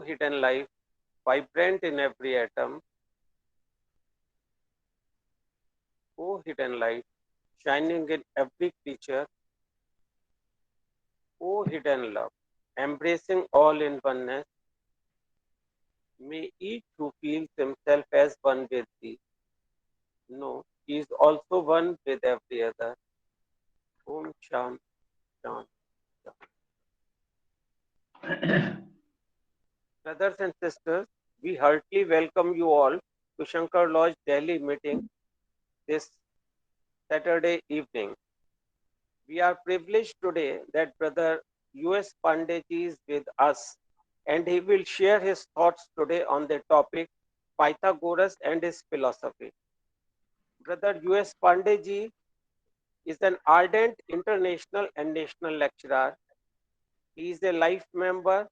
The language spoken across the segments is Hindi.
hidden life, vibrant in every atom. O hidden light, shining in every creature. O hidden love, embracing all in oneness. May each who feels himself as one with thee know he is also one with every other. Om Shanti Shanti. Brothers and sisters, we heartily welcome you all to Shankar Lodge Delhi meeting this Saturday evening. We are privileged today that Brother U.S. Pandeyji is with us and he will share his thoughts today on the topic Pythagoras and his philosophy. Brother U.S. Pandeyji is an ardent international and national lecturer. He is a life member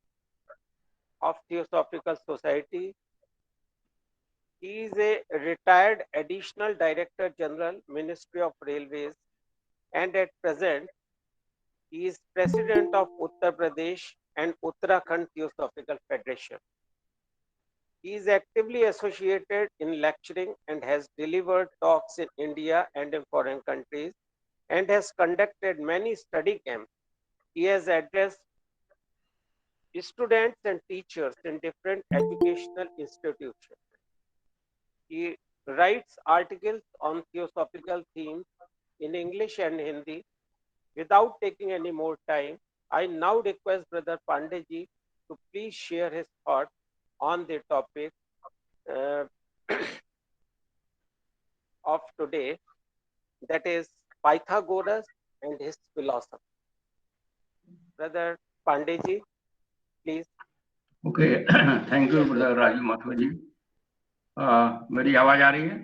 of Theosophical Society. He is a retired additional director general, Ministry of Railways, and at present he is president of Uttar Pradesh and Uttarakhand Theosophical Federation. He is actively associated in lecturing and has delivered talks in India and in foreign countries and has conducted many study camps. He has addressed students and teachers in different educational institutions. He writes articles on theosophical themes in English and Hindi. Without taking any more time, I now request Brother Pandeyji to please share his thoughts on the topic uh, of today, that is Pythagoras and his philosophy. Brother Pandeyji, please. Okay, thank you, Brother Raju Mathur जी. मेरी आवाज आ रही है?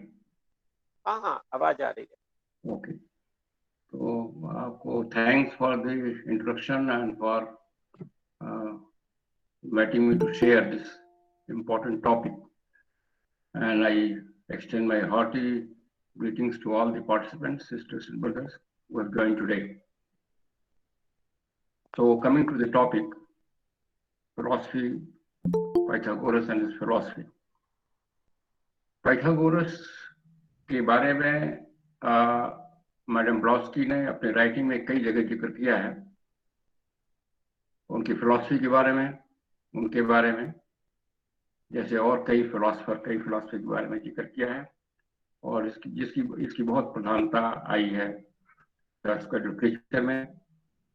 हाँ हाँ, आवाज आ रही है. ओके, तो आपको thanks for the introduction and for inviting me to share this important topic, and I extend my hearty greetings to all the participants, sisters and brothers who are joined today. So coming to the topic, philosophy, Pythagoras and his philosophy. Pythagoras के बारे में मैडम ब्लॉस्की ने अपने राइटिंग में कई जगह जिक्र किया है. उनकी फिलॉसफी के बारे में, उनके बारे में, जैसे और कई फिलॉसफी के बारे में जिक्र किया है, और इसकी बहुत प्रधानता आई है उसका लिटरेचर में.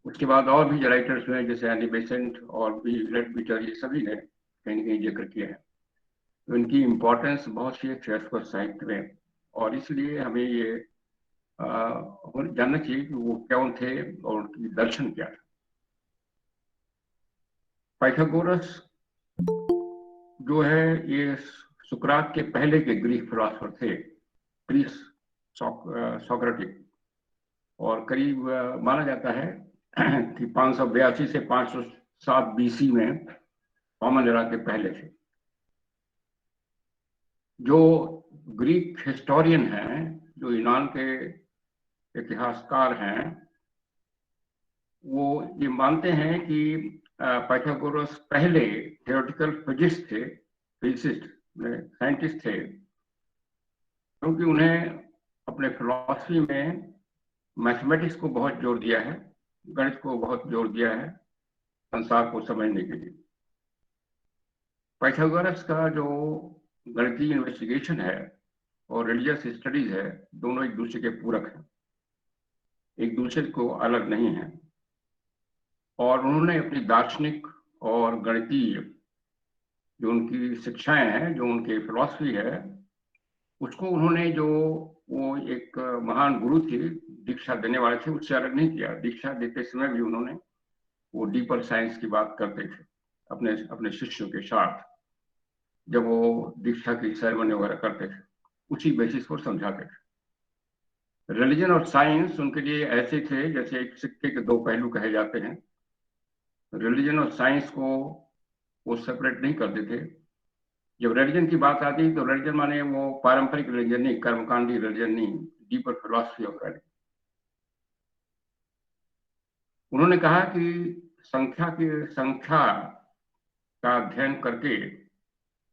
उसके बाद और भी जो राइटर्स हुए जैसे एनी बेसेंट और भी लेडबिटर, ये सभी ने कहीं न कहीं जिक्र किया है. तो इनकी इम्पोर्टेंस बहुत सी है साहित्य में, और इसलिए हमें ये जानना चाहिए कि वो कौन थे और उनकी दर्शन क्या था. पाइथागोरस जो है ये सुकरात के पहले के ग्रीक फिलोसोफर थे, प्री सोक्रेटिक, और करीब माना जाता है कि 582 से 507 बीसी में कॉमन एरा के पहले थे. जो ग्रीक हिस्टोरियन हैं, जो यूनान के इतिहासकार हैं, वो ये मानते हैं कि पाइथागोरस पहले थियोरेटिकल फिजिसिस्ट साइंटिस्ट थे, क्योंकि उन्हें अपने फिलॉसफी में मैथमेटिक्स को बहुत जोर दिया है, गणित को बहुत जोर दिया है संसार को समझने के लिए. पाइथागोरस का जो गणितीय इन्वेस्टिगेशन है और रिलीजियस स्टडीज है, दोनों एक दूसरे के पूरक हैं, एक दूसरे को अलग नहीं है. और उन्होंने अपनी दार्शनिक और गणितीय जो उनकी शिक्षाएं हैं, जो उनकी फिलॉसफी है, उसको उन्होंने जो वो एक महान गुरु थे, दीक्षा देने वाले थे, उससे अलग नहीं किया. दीक्षा देते समय भी उन्होंने वो डीपर साइंस की बात करते थे अपने शिष्यों के साथ. जब वो दीक्षा की सेरेमनी वगैरह करते थे, उसी बेसिस पर समझाते थे. रिलीजन और साइंस उनके लिए ऐसे थे जैसे एक सिक्के के दो पहलू कहे जाते हैं. रिलीजन और साइंस को वो सेपरेट नहीं करते थे. जब रिलीजन की बात आती तो रिलीजन माने वो पारंपरिक रिलीजन नहीं, कर्मकांडी रिलीजन नहीं, डीपर फिलॉसफी ऑफ रिलीजन. उन्होंने कहा कि संख्या का अध्ययन करके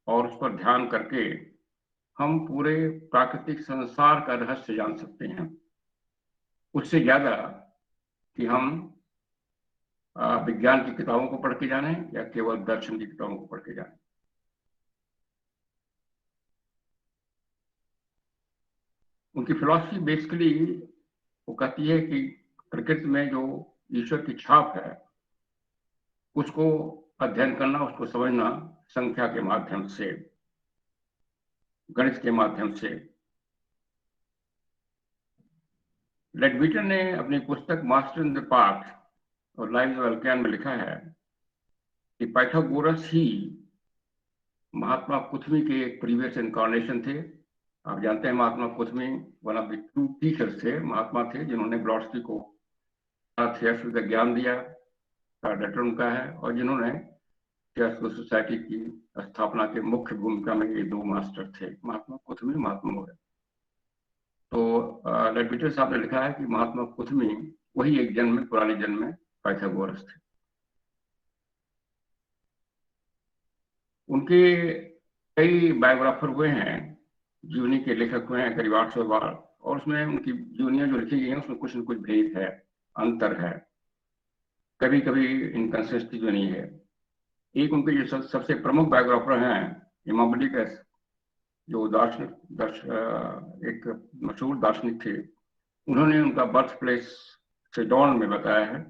और उस पर ध्यान करके हम पूरे प्राकृतिक संसार का रहस्य जान सकते हैं, उससे ज्यादा कि हम विज्ञान की किताबों को पढ़ के जाने या केवल दर्शन की किताबों को पढ़ के जाने। उनकी फिलॉसफी बेसिकली वो कहती है कि प्रकृति में जो ईश्वर की छाप है उसको अध्ययन करना, उसको समझना संख्या के माध्यम से, गणित के माध्यम से। लेडबीटर ने अपनी पुस्तक मास्टर इन द पाथ और लाइव्स ऑफ अल्केन में लिखा है कि पाइथागोरस ही महात्मा कुथमी के एक प्रीवियस इनकारनेशन थे। आप जानते हैं Mahatma Kuthumi one of the two teachers थे, महात्मा थे जिन्होंने ब्लॉट्सकी को थियोसॉफी का ज्ञान दिया, डायरेक्टर उनका है, और जिन्होंने थियोसॉफिकल सोसाइटी की स्थापना के मुख्य भूमिका में ये दो मास्टर थे, महात्मा कुथमी, महात्मा मोरे। तो लेडबीटर साहब ने लिखा है कि महात्मा कुथमी वही एक जन्म में, पुराने जन्म में पाइथागोरस थे। उनके कई बायोग्राफर हुए हैं, जीवनी के लेखक हुए हैं करीब 800 बार, और उसमें उनकी जीवनियां जो लिखी गई हैं उसमें कुछ न कुछ भेद है, अंतर है, कभी कभी इनकंसिस्टेंसी जो नहीं है। एक उनके जो सबसे प्रमुख बायोग्राफर हैं इमामुद्दीन, जो एक मशहूर दार्शनिक थे, उन्होंने उनका बर्थ प्लेस सिडॉन में बताया है,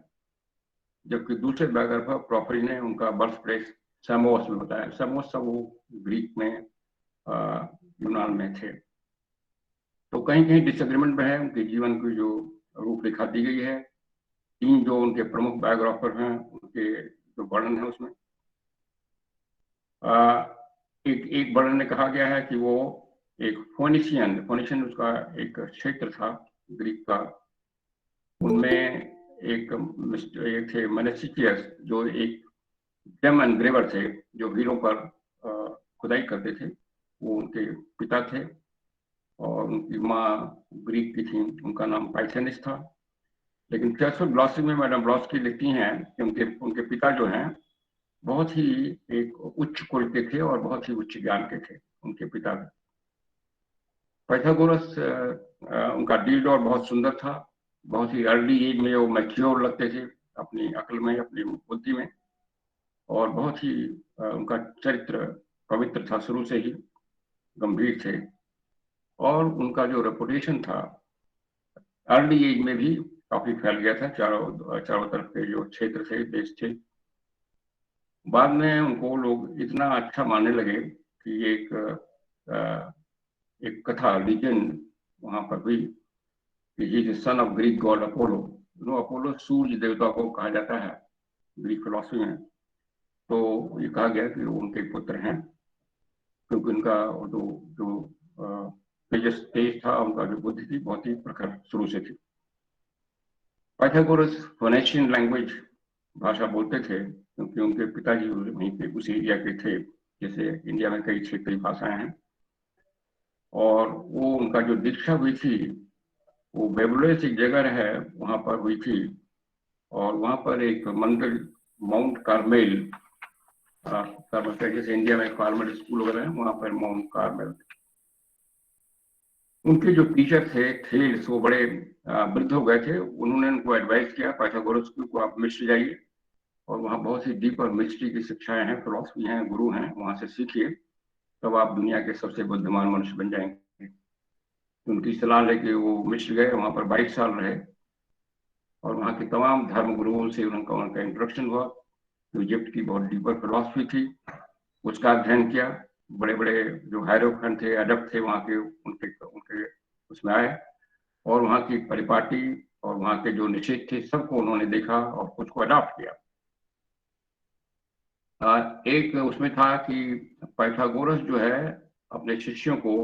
जबकि दूसरे बायोग्राफर प्रॉपरी ने उनका बर्थ प्लेस सामोस में बताया। सामोस वो ग्रीक में, यूनान में थे। तो कहीं कहीं डिसएग्रीमेंट में है, उनके जीवन की जो रूपरेखा दी गई है, तीन जो उनके प्रमुख बायोग्राफर हैं उनके जो वर्णन है उसमें एक वर्णन में कहा गया है कि वो एक फोनिशियन उसका एक क्षेत्र था ग्रीक का, उनमें एक थे मेनेसिटियस, जो एक जेम एनग्रेवर थे, जो हीरों पर खुदाई करते थे, वो उनके पिता थे, और उनकी माँ ग्रीक की थी, उनका नाम पाइथेनिस था। लेकिन थियोसॉफिकल फिलॉसफी में मैडम ब्लॉट्सकी लिखती हैं कि उनके पिता जो हैं बहुत ही एक उच्च कुल के थे और बहुत ही उच्च ज्ञान के थे उनके पिता। पाइथागोरस उनका डीडोर बहुत सुंदर था, बहुत ही अर्ली एज में वो मैच्योर लगते थे अपनी अक्ल में, अपनी बुद्धि में, और बहुत ही उनका चरित्र पवित्र था, शुरू से ही गंभीर थे, और उनका जो रेपुटेशन था अर्ली एज में भी काफी फैल गया था, चारों तरफ के जो क्षेत्र थे, देश थे। बाद में उनको लोग इतना अच्छा मानने लगे कि एक कथा लीजेंड वहां पर हुई कि he is son of Greek god Apollo. Apollo सूर्य देवता को कहा जाता है ग्रीक फिलॉसफी में। तो ये कहा गया कि वो उनके पुत्र हैं, क्योंकि उनका जो जो तेज था, उनका जो बुद्धि थी बहुत ही प्रखर शुरू से थी। पाइथागोरस फोनेशियन लैंग्वेज भाषा बोलते थे, क्योंकि उनके पिताजी वहीं पे उसी एरिया के थे, जैसे इंडिया में कई क्षेत्रीय भाषाएं हैं। और वो उनका जो दीक्षा हुई थी वो बेबुलस एक जगह है वहां पर हुई थी, और वहां पर एक मंदिर माउंट कार्मेल, जैसे इंडिया में कार्मेल स्कूल वगैरह है, वहां पर माउंट कार्मेल। उनके जो टीचर थे थेल्स, वो बड़े वृद्ध हो गए थे, उन्होंने उनको एडवाइस किया पाइथागोरस को आप मिस्र जाइए और वहाँ बहुत ही डीप और मिस्ट्री की शिक्षाएं हैं, फिलॉसफी हैं, गुरु हैं, वहां से सीखिए, तब आप दुनिया के सबसे बुद्धिमान मनुष्य बन जाएंगे। उनकी सलाह लेके वो मिस्र गए, वहां पर 22 साल रहे, और वहाँ के तमाम धर्म गुरुओं से उनका इंट्रोडक्शन हुआ। तो इजिप्ट की बहुत डीपर फिलॉसफी थी, उसका अध्ययन किया। बड़े बड़े जो हायरोफेंट थे, अडप्ट थे वहाँ के, उनके उनके उसमें आए, और वहाँ की परिपाटी और वहाँ के जो निषेध थे सबको उन्होंने देखा और कुछ को अडॉप्ट किया। एक उसमें था कि पाइथागोरस जो है अपने शिष्यों को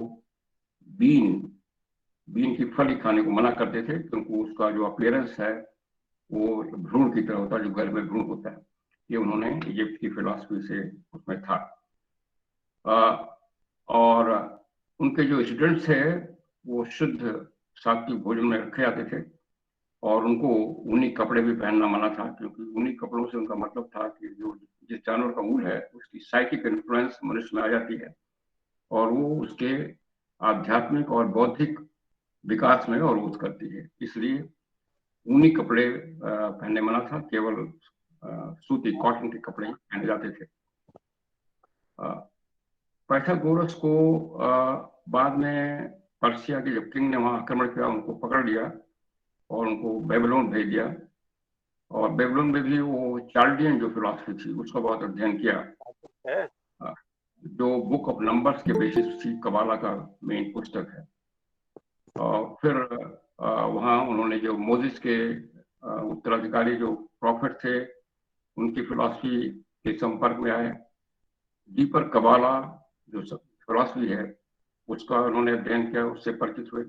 बीन की फली खाने को मना करते थे, क्योंकि उसका जो अपीयरेंस है वो भ्रूण की तरह होता है, जो घर में भ्रूण होता है। ये उन्होंने इजिप्ट की फिलॉसफी से उसमें था। और उनके जो स्टूडेंट्स थे वो शुद्ध सात्विक भोजन में रखे जाते थे, और उनको ऊनी कपड़े भी पहनना मना था, क्योंकि ऊनी कपड़ों से उनका मतलब था कि जो जिस जानवर का मूल है उसकी साइकिक इन्फ्लुएंस मनुष्य में आ जाती है और वो उसके आध्यात्मिक और बौद्धिक विकास में अवरोध करती है। इसलिए ऊनी कपड़े पहनने मना था, केवल सूती कॉटन के कपड़े पहने जाते थे। पाइथागोरस को बाद में पर्शिया के जब किंग ने वहां आक्रमण किया उनको पकड़ लिया और उनको बेबीलोन भेज दिया और बेबीलोन में भी वो चाल्डियन जो फिलॉसफी थी उसका बहुत अध्ययन किया। जो बुक ऑफ नंबर्स के बेसिस थी, कबाला का मेन पुस्तक है। और फिर वहाँ उन्होंने जो मोजिस के उत्तराधिकारी जो प्रॉफिट थे उनकी फिलॉसफी के संपर्क में आए। डीपर कबाला जो फिलॉसफी है उसका उन्होंने अध्ययन किया, उससे परिचित हुए।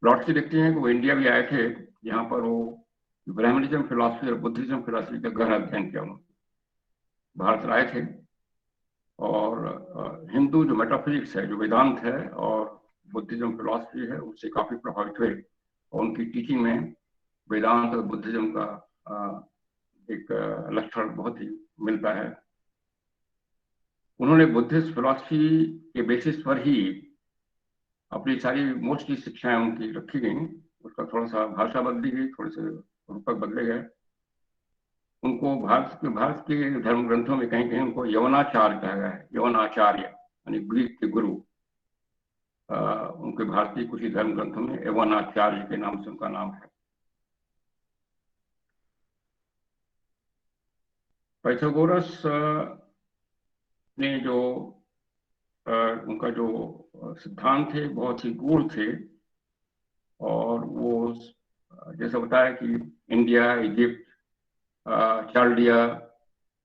ब्रॉडसी देखते हैं कि वो इंडिया भी आए थे, यहाँ पर वो ब्राह्मणिज्म फिलॉसफी और बुद्धिज्म फिलॉसफी का गहरा अध्ययन किया। उन्होंने भारत आए थे और हिंदू जो मेटाफिजिक्स है, जो वेदांत है और बुद्धिज्म फिलॉसफी है, उससे काफी प्रभावित हुए और उनकी टीचिंग में वेदांत और बुद्धिज्म का एक लक्षण बहुत ही मिलता है। उन्होंने बुद्धिस्ट फिलॉसफी के बेसिस पर ही अपनी सारी मोस्टली शिक्षाएं उनकी रखी गई। उसका थोड़ा सा भाषा बदली गई, थोड़े से रूपक बदले गए। उनको भारत के धर्म ग्रंथों में कहीं कहीं उनको यवनाचार्य कहा गया है, यवनाचार्य यानी ग्रीक के गुरु। उनके भारतीय कुछ ही धर्म ग्रंथों में यवनाचार्य के नाम से उनका नाम है। पाइथागोरस ने जो उनका जो सिद्धांत थे बहुत ही गूढ़ थे और वो जैसा बताया कि इंडिया, इजिप्ट, चाल्डिया,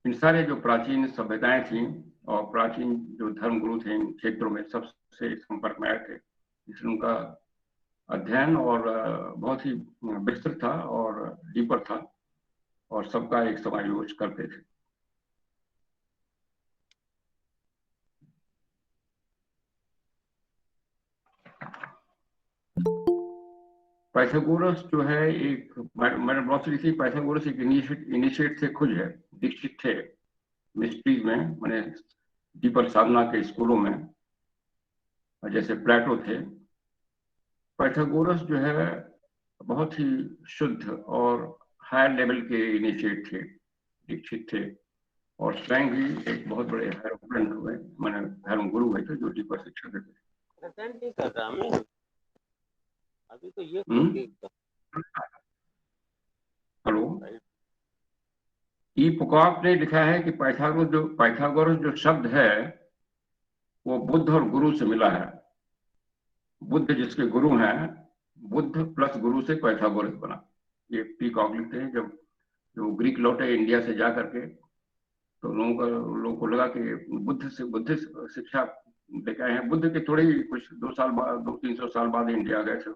इन सारे जो प्राचीन सभ्यताएं थीं और प्राचीन जो धर्मगुरु थे इन क्षेत्रों में सबसे संपर्क में आए थे। इसलिए उनका अध्ययन और बहुत ही विस्तृत था और डीपर था और सबका एक समायोजन करते थे। पाइथागोरस जो है एक, मैंने बहुत सी लिखी, पाइथागोरस एक इनिशिएट थे, खुद है, दीक्षित थे मिस्ट्रीज में, मैंने डीपर साधना के स्कूलों में, जैसे प्लेटो थे। पाइथागोरस जो है बहुत ही शुद्ध और हायर लेवल के इनिशिएट थे, दीक्षित थे और स्वयं ही एक बहुत बड़े हेरोफ्रेंड हुए, मैंने धर्म गुरु हुए थे जो डीपर शिक्षा देते थे। प्रेजेंट नहीं कर रहा मैं अभी तो ये हेलो, ई पुकाक ने लिखा है कि पाइथागोरस जो शब्द है वो बुद्ध और गुरु से मिला है। बुद्ध जिसके गुरु हैं, बुद्ध प्लस गुरु से पाइथागोरस बना। ये पीकॉक लिखते हैं। जब जो ग्रीक लौटे इंडिया से जा करके तो लोगों को लगा कि बुद्ध शिक्षा लेके आए हैं। बुद्ध के थोड़े ही कुछ 200-300 साल बाद इंडिया आ गए थे,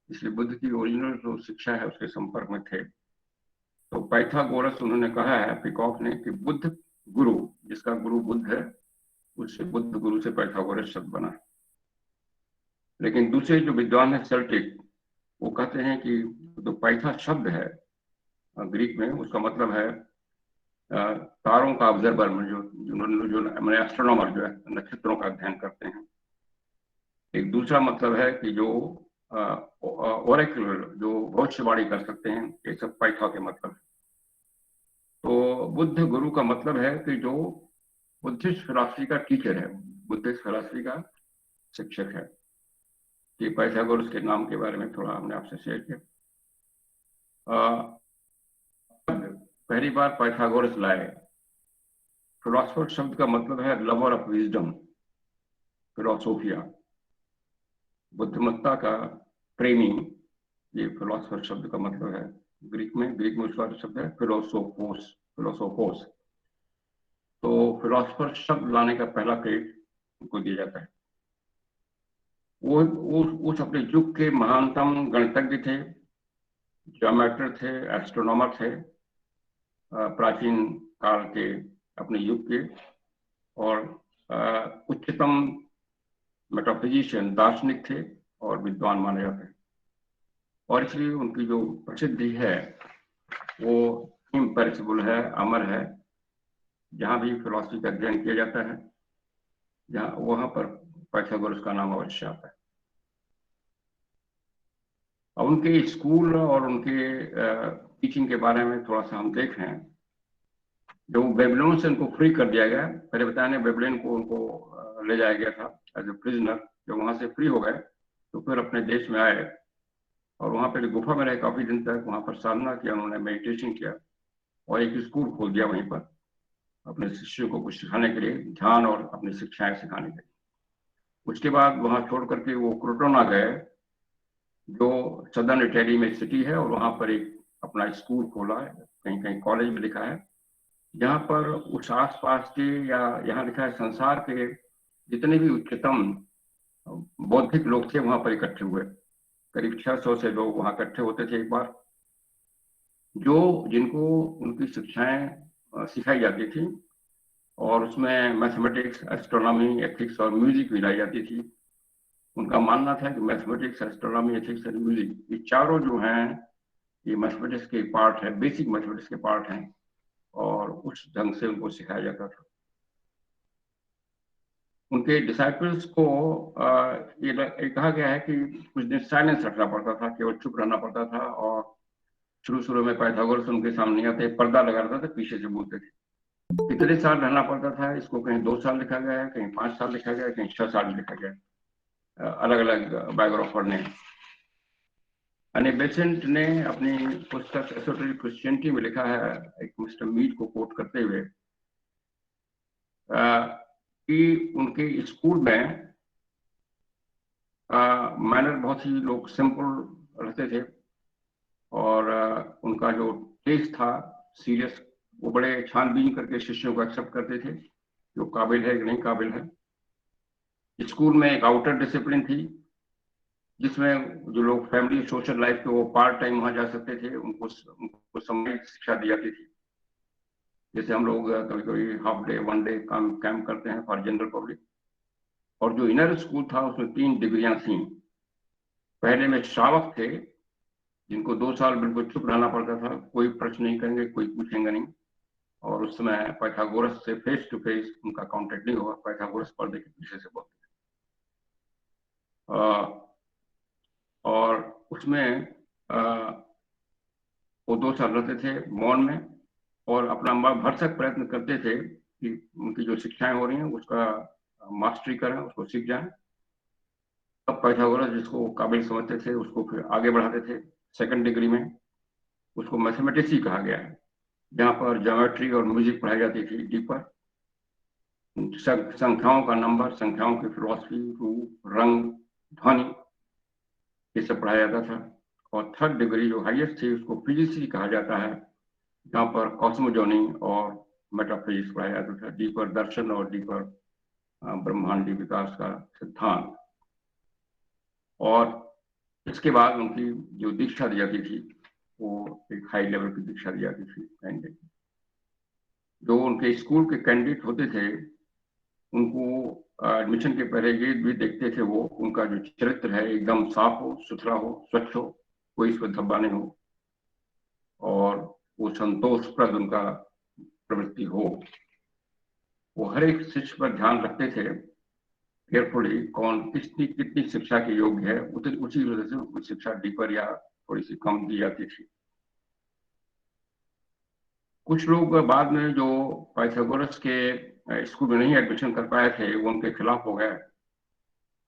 इसलिए बुद्ध की ओरिजिनल जो शिक्षा है उसके संपर्क में थे। तो पाइथागोरस उन्होंने कहा है, पीकॉक ने, कि बुद्ध गुरु, जिसका गुरु बुद्ध है, उससे बुद्ध गुरु से पाइथागोरस शब्द बना। लेकिन दूसरे जो विद्वान है सेल्टिक, वो कहते हैं कि जो पाइथा शब्द है ग्रीक में, उसका मतलब है तारों का ऑब्जर्वर, जो मैंने एस्ट्रोनॉमर जो है नक्षत्रों का अध्ययन करते हैं। एक दूसरा मतलब है कि जो ओरेकुलर, जो भविष्यवाणी कर सकते हैं, ये सब पाइथा के मतलब। तो बुद्ध गुरु का मतलब है कि जो बुद्धिस्ट फिलॉसफी का टीचर है, बुद्धिस्ट फिलॉसफी का शिक्षक है। कि पाइथागोरस के नाम के बारे में थोड़ा हमने आपसे शेयर किया। पहली बार पाइथागोरस लाए। फिलोसफर शब्द का मतलब है लवर ऑफ विजडम, फिलोसोफिया, बुद्धिमत्ता का प्रेमी, ये फिलोसफर शब्द का मतलब है। ग्रीक में उसका शब्द है फिलोसोफोस। तो फिलोसफर शब्द लाने का पहला क्रेडिट उनको दिया जाता है। वो उस अपने युग के महानतम गणितज्ञ थे, ज्योमेट्र थे, एस्ट्रोनॉमर थे, प्राचीन काल के अपने युग के, और उच्चतम मेटाफिजिशियन, दार्शनिक थे और विद्वान माने जाते हैं। और इसलिए उनकी जो प्रसिद्धि है वो इम्पेरिसिबल है, अमर है। जहाँ भी फिलॉसफी का अध्ययन किया जाता है, जहाँ वहाँ पर पाइथागोरस का नाम अवश्य आता है। अब उनके स्कूल और उनके टीचिंग के बारे में थोड़ा सा हम देख रहे हैं। जो बेबीलोन से उनको फ्री कर दिया गया, पहले बताया ना, बेबीलोन को उनको ले जाया गया था एज ए प्रिजनर। जब वहां से फ्री हो गए तो फिर अपने देश में आए और वहां पर गुफा में रहे काफी दिन तक। वहां पर साधना किया, उन्होंने मेडिटेशन किया और एक स्कूल खोल दिया वहीं पर अपने शिष्यों को कुछ सिखाने के लिए, ध्यान और अपनी शिक्षाएं सिखाने के लिए। उसके बाद वहां छोड़ करके वो क्रोटोना गए, जो सदर्न इटली में सिटी है, और वहां पर एक अपना स्कूल खोला है, कहीं कहीं कॉलेज में लिखा है, जहाँ पर उस आसपास के, या यहाँ लिखा है संसार के जितने भी उच्चतम बौद्धिक लोग थे वहां पर इकट्ठे हुए। करीब 600 से लोग वहां इकट्ठे होते थे एक बार, जो जिनको उनकी शिक्षाएं सिखाई जाती थी, और उसमें मैथमेटिक्स, एस्ट्रोनॉमी, एथिक्स और म्यूजिक मिलाई जाती थी। उनका मानना था कि मैथमेटिक्स, एस्ट्रोनॉमी, एथिक्स और म्यूजिक, ये चारों जो हैं, ये मैथमेटिक्स के पार्ट है, बेसिक मैथमेटिक्स के पार्ट हैं, और उस ढंग से उनको सिखाया जाता था। उनके डिसाइपल्स को ये कहा गया है कि कुछ दिन साइलेंस रखना पड़ता था, केवल चुप रहना पड़ता था, और शुरू शुरू में पाइथागोरस उनके सामने आते, पर्दा लगा रहता था, पीछे से बोलते थे। कितने साल रहना पड़ता था, इसको कहीं 2 साल लिखा गया है, कहीं 5 साल लिखा गया है, कहीं 6 साल लिखा गया है, अलग अलग बायोग्राफर ने। अने बेसेंट ने अपनी पुस्तक एसोटेरिक क्रिश्चियनिटी में लिखा है, एक मिस्टर मीड को कोट करते हुए, कि उनके स्कूल में मैनर बहुत ही लोग सिंपल रहते थे, और उनका जो टेस्ट था सीरियस, वो बड़े छानबीन करके शिष्यों को एक्सेप्ट करते थे, जो काबिल है कि नहीं काबिल है। स्कूल में एक आउटर डिसिप्लिन थी, जिसमें जो लोग फैमिली सोशल लाइफ के, वो पार्ट टाइम वहां जा सकते थे, उनको सामूहिक शिक्षा दी जाती थी। जैसे हम लोग कभी कभी हाफ डे, 1 डे कैंप करते हैं फॉर जनरल पब्लिक। और जो इनर स्कूल था उसमें 3 डिग्रियां थी। पहले में श्रावक थे, जिनको 2 साल बिल्कुल चुप रहना पड़ता था, कोई प्रश्न नहीं करेंगे, कोई पूछेंगे नहीं, और उस समय पाइथागोरस से फेस टू फेस उनका कांटेक्ट नहीं होगा, पाइथागोरस पर्दे के पीछे से बोलते थे। और उसमें वो 2 साल रहते थे मौन में, और अपना भरसक प्रयत्न करते थे कि उनकी जो शिक्षाएं हो रही हैं उसका मास्टरी करें, उसको सीख जाएं। तब पाइथागोरस जिसको काबिल समझते थे उसको फिर आगे बढ़ाते थे 2nd डिग्री में। उसको मैथमेटिक्स ही कहा गया है, जहाँ पर ज्योमेट्री और म्यूजिक पढ़ाई जाती थी डीपर। संख्याओं का नंबर, संख्याओं की फिलॉसफी, रूप, रंग, ध्वनि, ये सब पढ़ाया जाता था। और 3rd डिग्री जो हाईएस्ट थी उसको फिजिक्स ही कहा जाता है, जहाँ पर कॉस्मोजोनी और मेटाफिजिक्स पढ़ाया जाता था, डीपर दर्शन और डीपर ब्रह्मांडी विकास का सिद्धांत। और इसके बाद उनकी जो दीक्षा दी जाती थी वो एक हाई लेवल की दीक्षा दी जाती थी कैंडिडेट। जो उनके स्कूल के कैंडिडेट होते थे उनको एडमिशन के पहले ये भी देखते थे वो, उनका जो चरित्र है एकदम साफ हो, सुथरा हो, स्वच्छ हो, कोई इसमें धब्बा नहीं हो, और वो संतोषप्रद उनका प्रवृत्ति हो। वो हर एक शिष्य पर ध्यान रखते थे केयरफुली, कौन कितनी शिक्षा के योग्य है, उसी वजह से उसकी शिक्षा डीपर या थोड़ी सी कम दी जाती थी। कुछ लोग बाद में जो पाइथागोरस के स्कूल में नहीं एडमिशन कर पाए थे, वो उनके खिलाफ हो गए,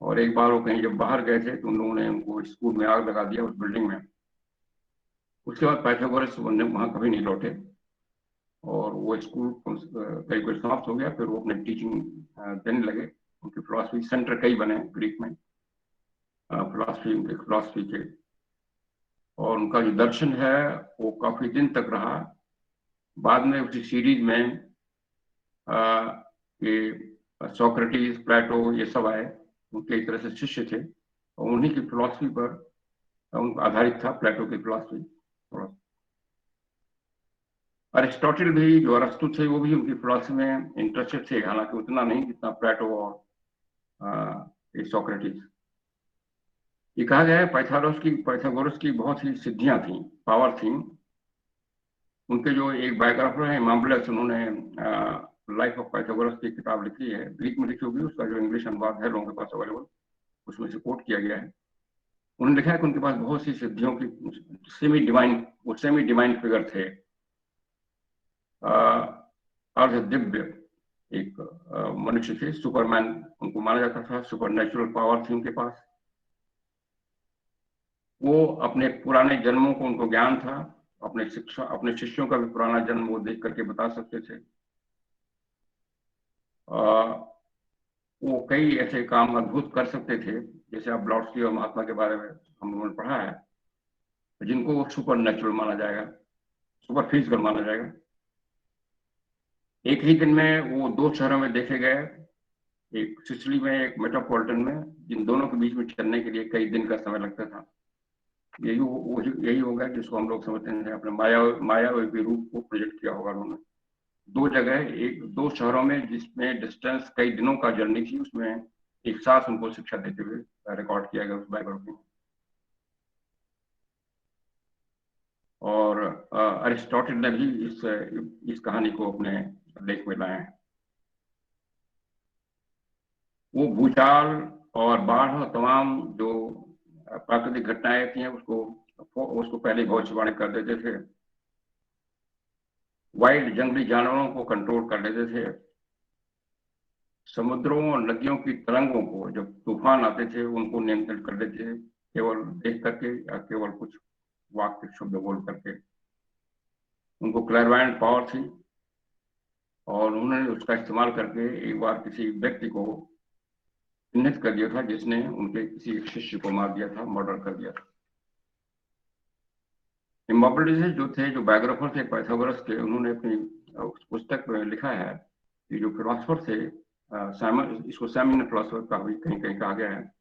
और एक बार वो कहीं जब बाहर गए थे तो उन लोगों ने उनको स्कूल में आग लगा दिया, उस बिल्डिंग में। उसके बाद पाइथागोरस वहां कभी नहीं लौटे, और वो स्कूल करीब करीब समाप्त हो गया। फिर वो अपने टीचिंग देने लगे। उनके फिलोसफी सेंटर कई बने ग्रीक में, फिलोसफी के, और उनका जो दर्शन है वो काफी दिन तक रहा। बाद में उसी सीरीज में ये सोक्रेटिस, प्लेटो, ये सब आए, उनके एक तरह से शिष्य थे, और उन्हीं की फिलोसफी पर आधारित था प्लेटो की फिलोसफी। अरिस्टोटल भी, जो अरस्तु थे, वो भी उनकी फिलोसफी में इंटरेस्टेड थे, हालांकि उतना नहीं जितना प्लेटो और सोक्रेटिस। ये कहा गया है पाइथागोरस की बहुत ही सिद्धियां थी, पावर थी। उनके जो एक बायोग्राफर है माम्बलस, उन्होंने लाइफ ऑफ पाइथागोरस की किताब लिखी है, ग्रीक में लिखी होगी, उसका जो इंग्लिश अनुवाद है लोगों के पास अवेलेबल, उसमें से कोट किया गया है। उन्होंने लिखा है कि उनके पास बहुत सी सिद्धियों की वो सेमी डिवाइन फिगर थे, अर्ध दिव्य एक मनुष्य थे, सुपरमैन उनको माना जाता था, सुपर नेचुरल पावर थी उनके पास। वो अपने पुराने जन्मों को उनको ज्ञान था, अपने शिष्यों का भी पुराना जन्म वो देख करके बता सकते थे। वो कई ऐसे काम अद्भुत कर सकते थे, जैसे आप ब्लॉट्सली और महात्मा के बारे में हम लोगों ने पढ़ा है, जिनको सुपर नेचुरल माना जाएगा, सुपर फिजिकल माना जाएगा। एक ही दिन में वो 2 शहरों में देखे गए, एक सिसिली में, एक मेट्रोपॉलिटन में, जिन दोनों के बीच में चलने के लिए कई दिन का समय लगता था। यही होगा जिसको हम लोग समझते हैं अपने मायावी रूप को प्रोजेक्ट किया होगा उन्होंने। 2 जगह, 2 शहरों में, जिसमें डिस्टेंस कई दिनों का जर्नी थी, उसमें एक साथ उनको शिक्षा देते हुए रिकॉर्ड किया गया उस बायोग्राफी में। और अरिस्टोटल ने भी इस कहानी को अपने लेख में लाए हैं। वो भूचाल और बाढ़ और तमाम जो प्राकृतिक घटनाएं थी उसको पहले भविष्यवाणी कर देते थे। वाइल्ड जंगली जानवरों को कंट्रोल कर लेते थे। समुद्रों और नदियों की तरंगों को जब तूफान आते थे उनको नियंत्रित कर लेते थे, केवल देख करके या केवल कुछ वाक्य शब्द बोल करके। उनको क्लैरवायंट पावर थी और उन्होंने उसका इस्तेमाल करके एक बार किसी व्यक्ति को चिन्हित कर दिया था जिसने उनके किसी शिष्य को मार दिया था, मर्डर कर दिया था। इमोबिलिटीज जो थे, जो बायोग्राफर थे पाइथागोरस के, उन्होंने अपनी पुस्तक में लिखा है कि जो फिलोसफर थे, इसको सैमिन फिलोसफर का भी कहीं कहीं कहा गया है,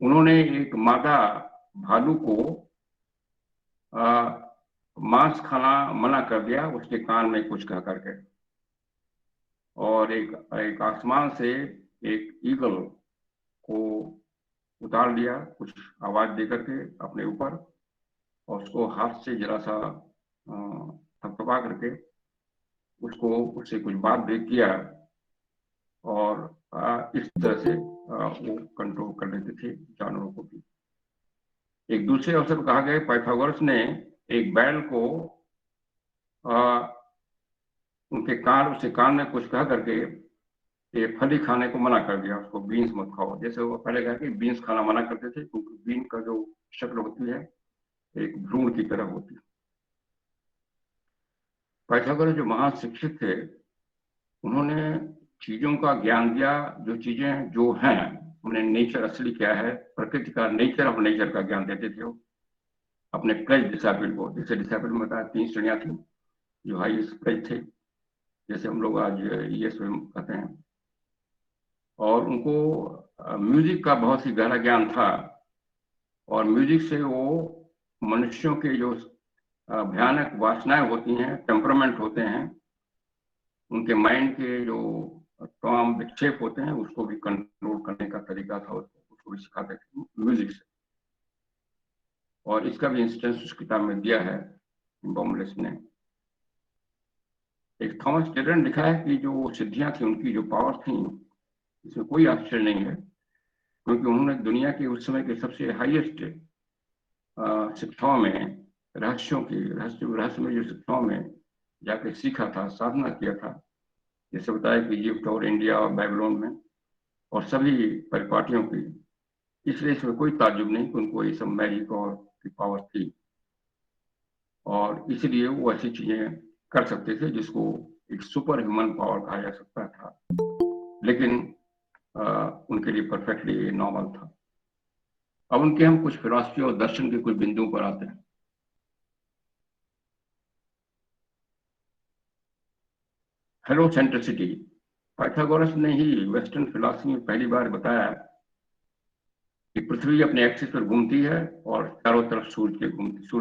उन्होंने एक मादा भालू को मांस खाना मना कर दिया उसके कान में कुछ कह करके, और एक आसमान से एक ईगल को उतार लिया कुछ आवाज दे करके अपने ऊपर, और उसको हाथ से जरा सा थपथपा करके उससे कुछ बात भी किया, और इस तरह से वो कंट्रोल कर लेते थे जानवरों को भी। एक दूसरे अवसर पर कहा गया पाइथागोरस ने एक बैल को उसके कान में कुछ कह करके ये फली खाने को मना कर दिया, उसको बीन्स मत खाओ। जैसे वो पहले कहा कि बीन्स खाना मना करते थे क्योंकि बीन का जो शक्ल होती है एक भ्रूण की तरह होती है। पाइथागोरस जो महान शिक्षक थे, उन्होंने चीजों का ज्ञान दिया, जो चीजें जो हैं, उन्हें नेचर असली क्या है, प्रकृति का नेचर ऑफ नेचर का ज्ञान देते थे वो अपने प्लेज डिसाइपल को। जैसे डिसाइपल में बताया 3 श्रेणियां थी जो हाईएस्ट प्लेज थे, जैसे हम लोग आज ईएस में कहते हैं। और उनको म्यूजिक का बहुत ही गहरा ज्ञान था, और म्यूजिक से वो मनुष्यों के जो भयानक वासनाएं होती हैं, टेम्परामेंट होते हैं, उनके माइंड के जो तमाम विक्षेप होते हैं, उसको भी कंट्रोल करने का तरीका था, उसको भी सिखाते थे म्यूजिक से। और इसका भी इंस्टेंस उस किताब में दिया है बॉमलेस ने। एक थॉमस टेलन लिखा है कि जो सिद्धियां थी, उनकी जो पावर थी, इसमें कोई आश्चर्य नहीं है, क्योंकि उन्होंने दुनिया के उस समय के सबसे हाईएस्ट शिक्षाओं में, रहस्यमय जो शिक्षाओं में जाके सीखा था, साधना किया था। जैसे बताया कि इजिप्ट और इंडिया और बेबीलोन में, और सभी परिपाटियों की। इसलिए इसमें कोई ताज्जुब नहीं कि उनको ये सब मैजिक और की पावर थी, और इसलिए वो ऐसी चीजें कर सकते थे जिसको एक सुपर ह्यूमन पावर कहा जा सकता था, लेकिन उनके लिए परफेक्टली नॉर्मल था। अब उनके हम कुछ फिलॉसफी और दर्शन के कुछ बिंदुओं पर आते हैं। हेलोसेंट्रिसिटी, पाइथागोरस ने ही वेस्टर्न फिलॉसफी में पहली बार बताया कि पृथ्वी अपने एक्सिस पर घूमती है और चारों तरफ सूर्य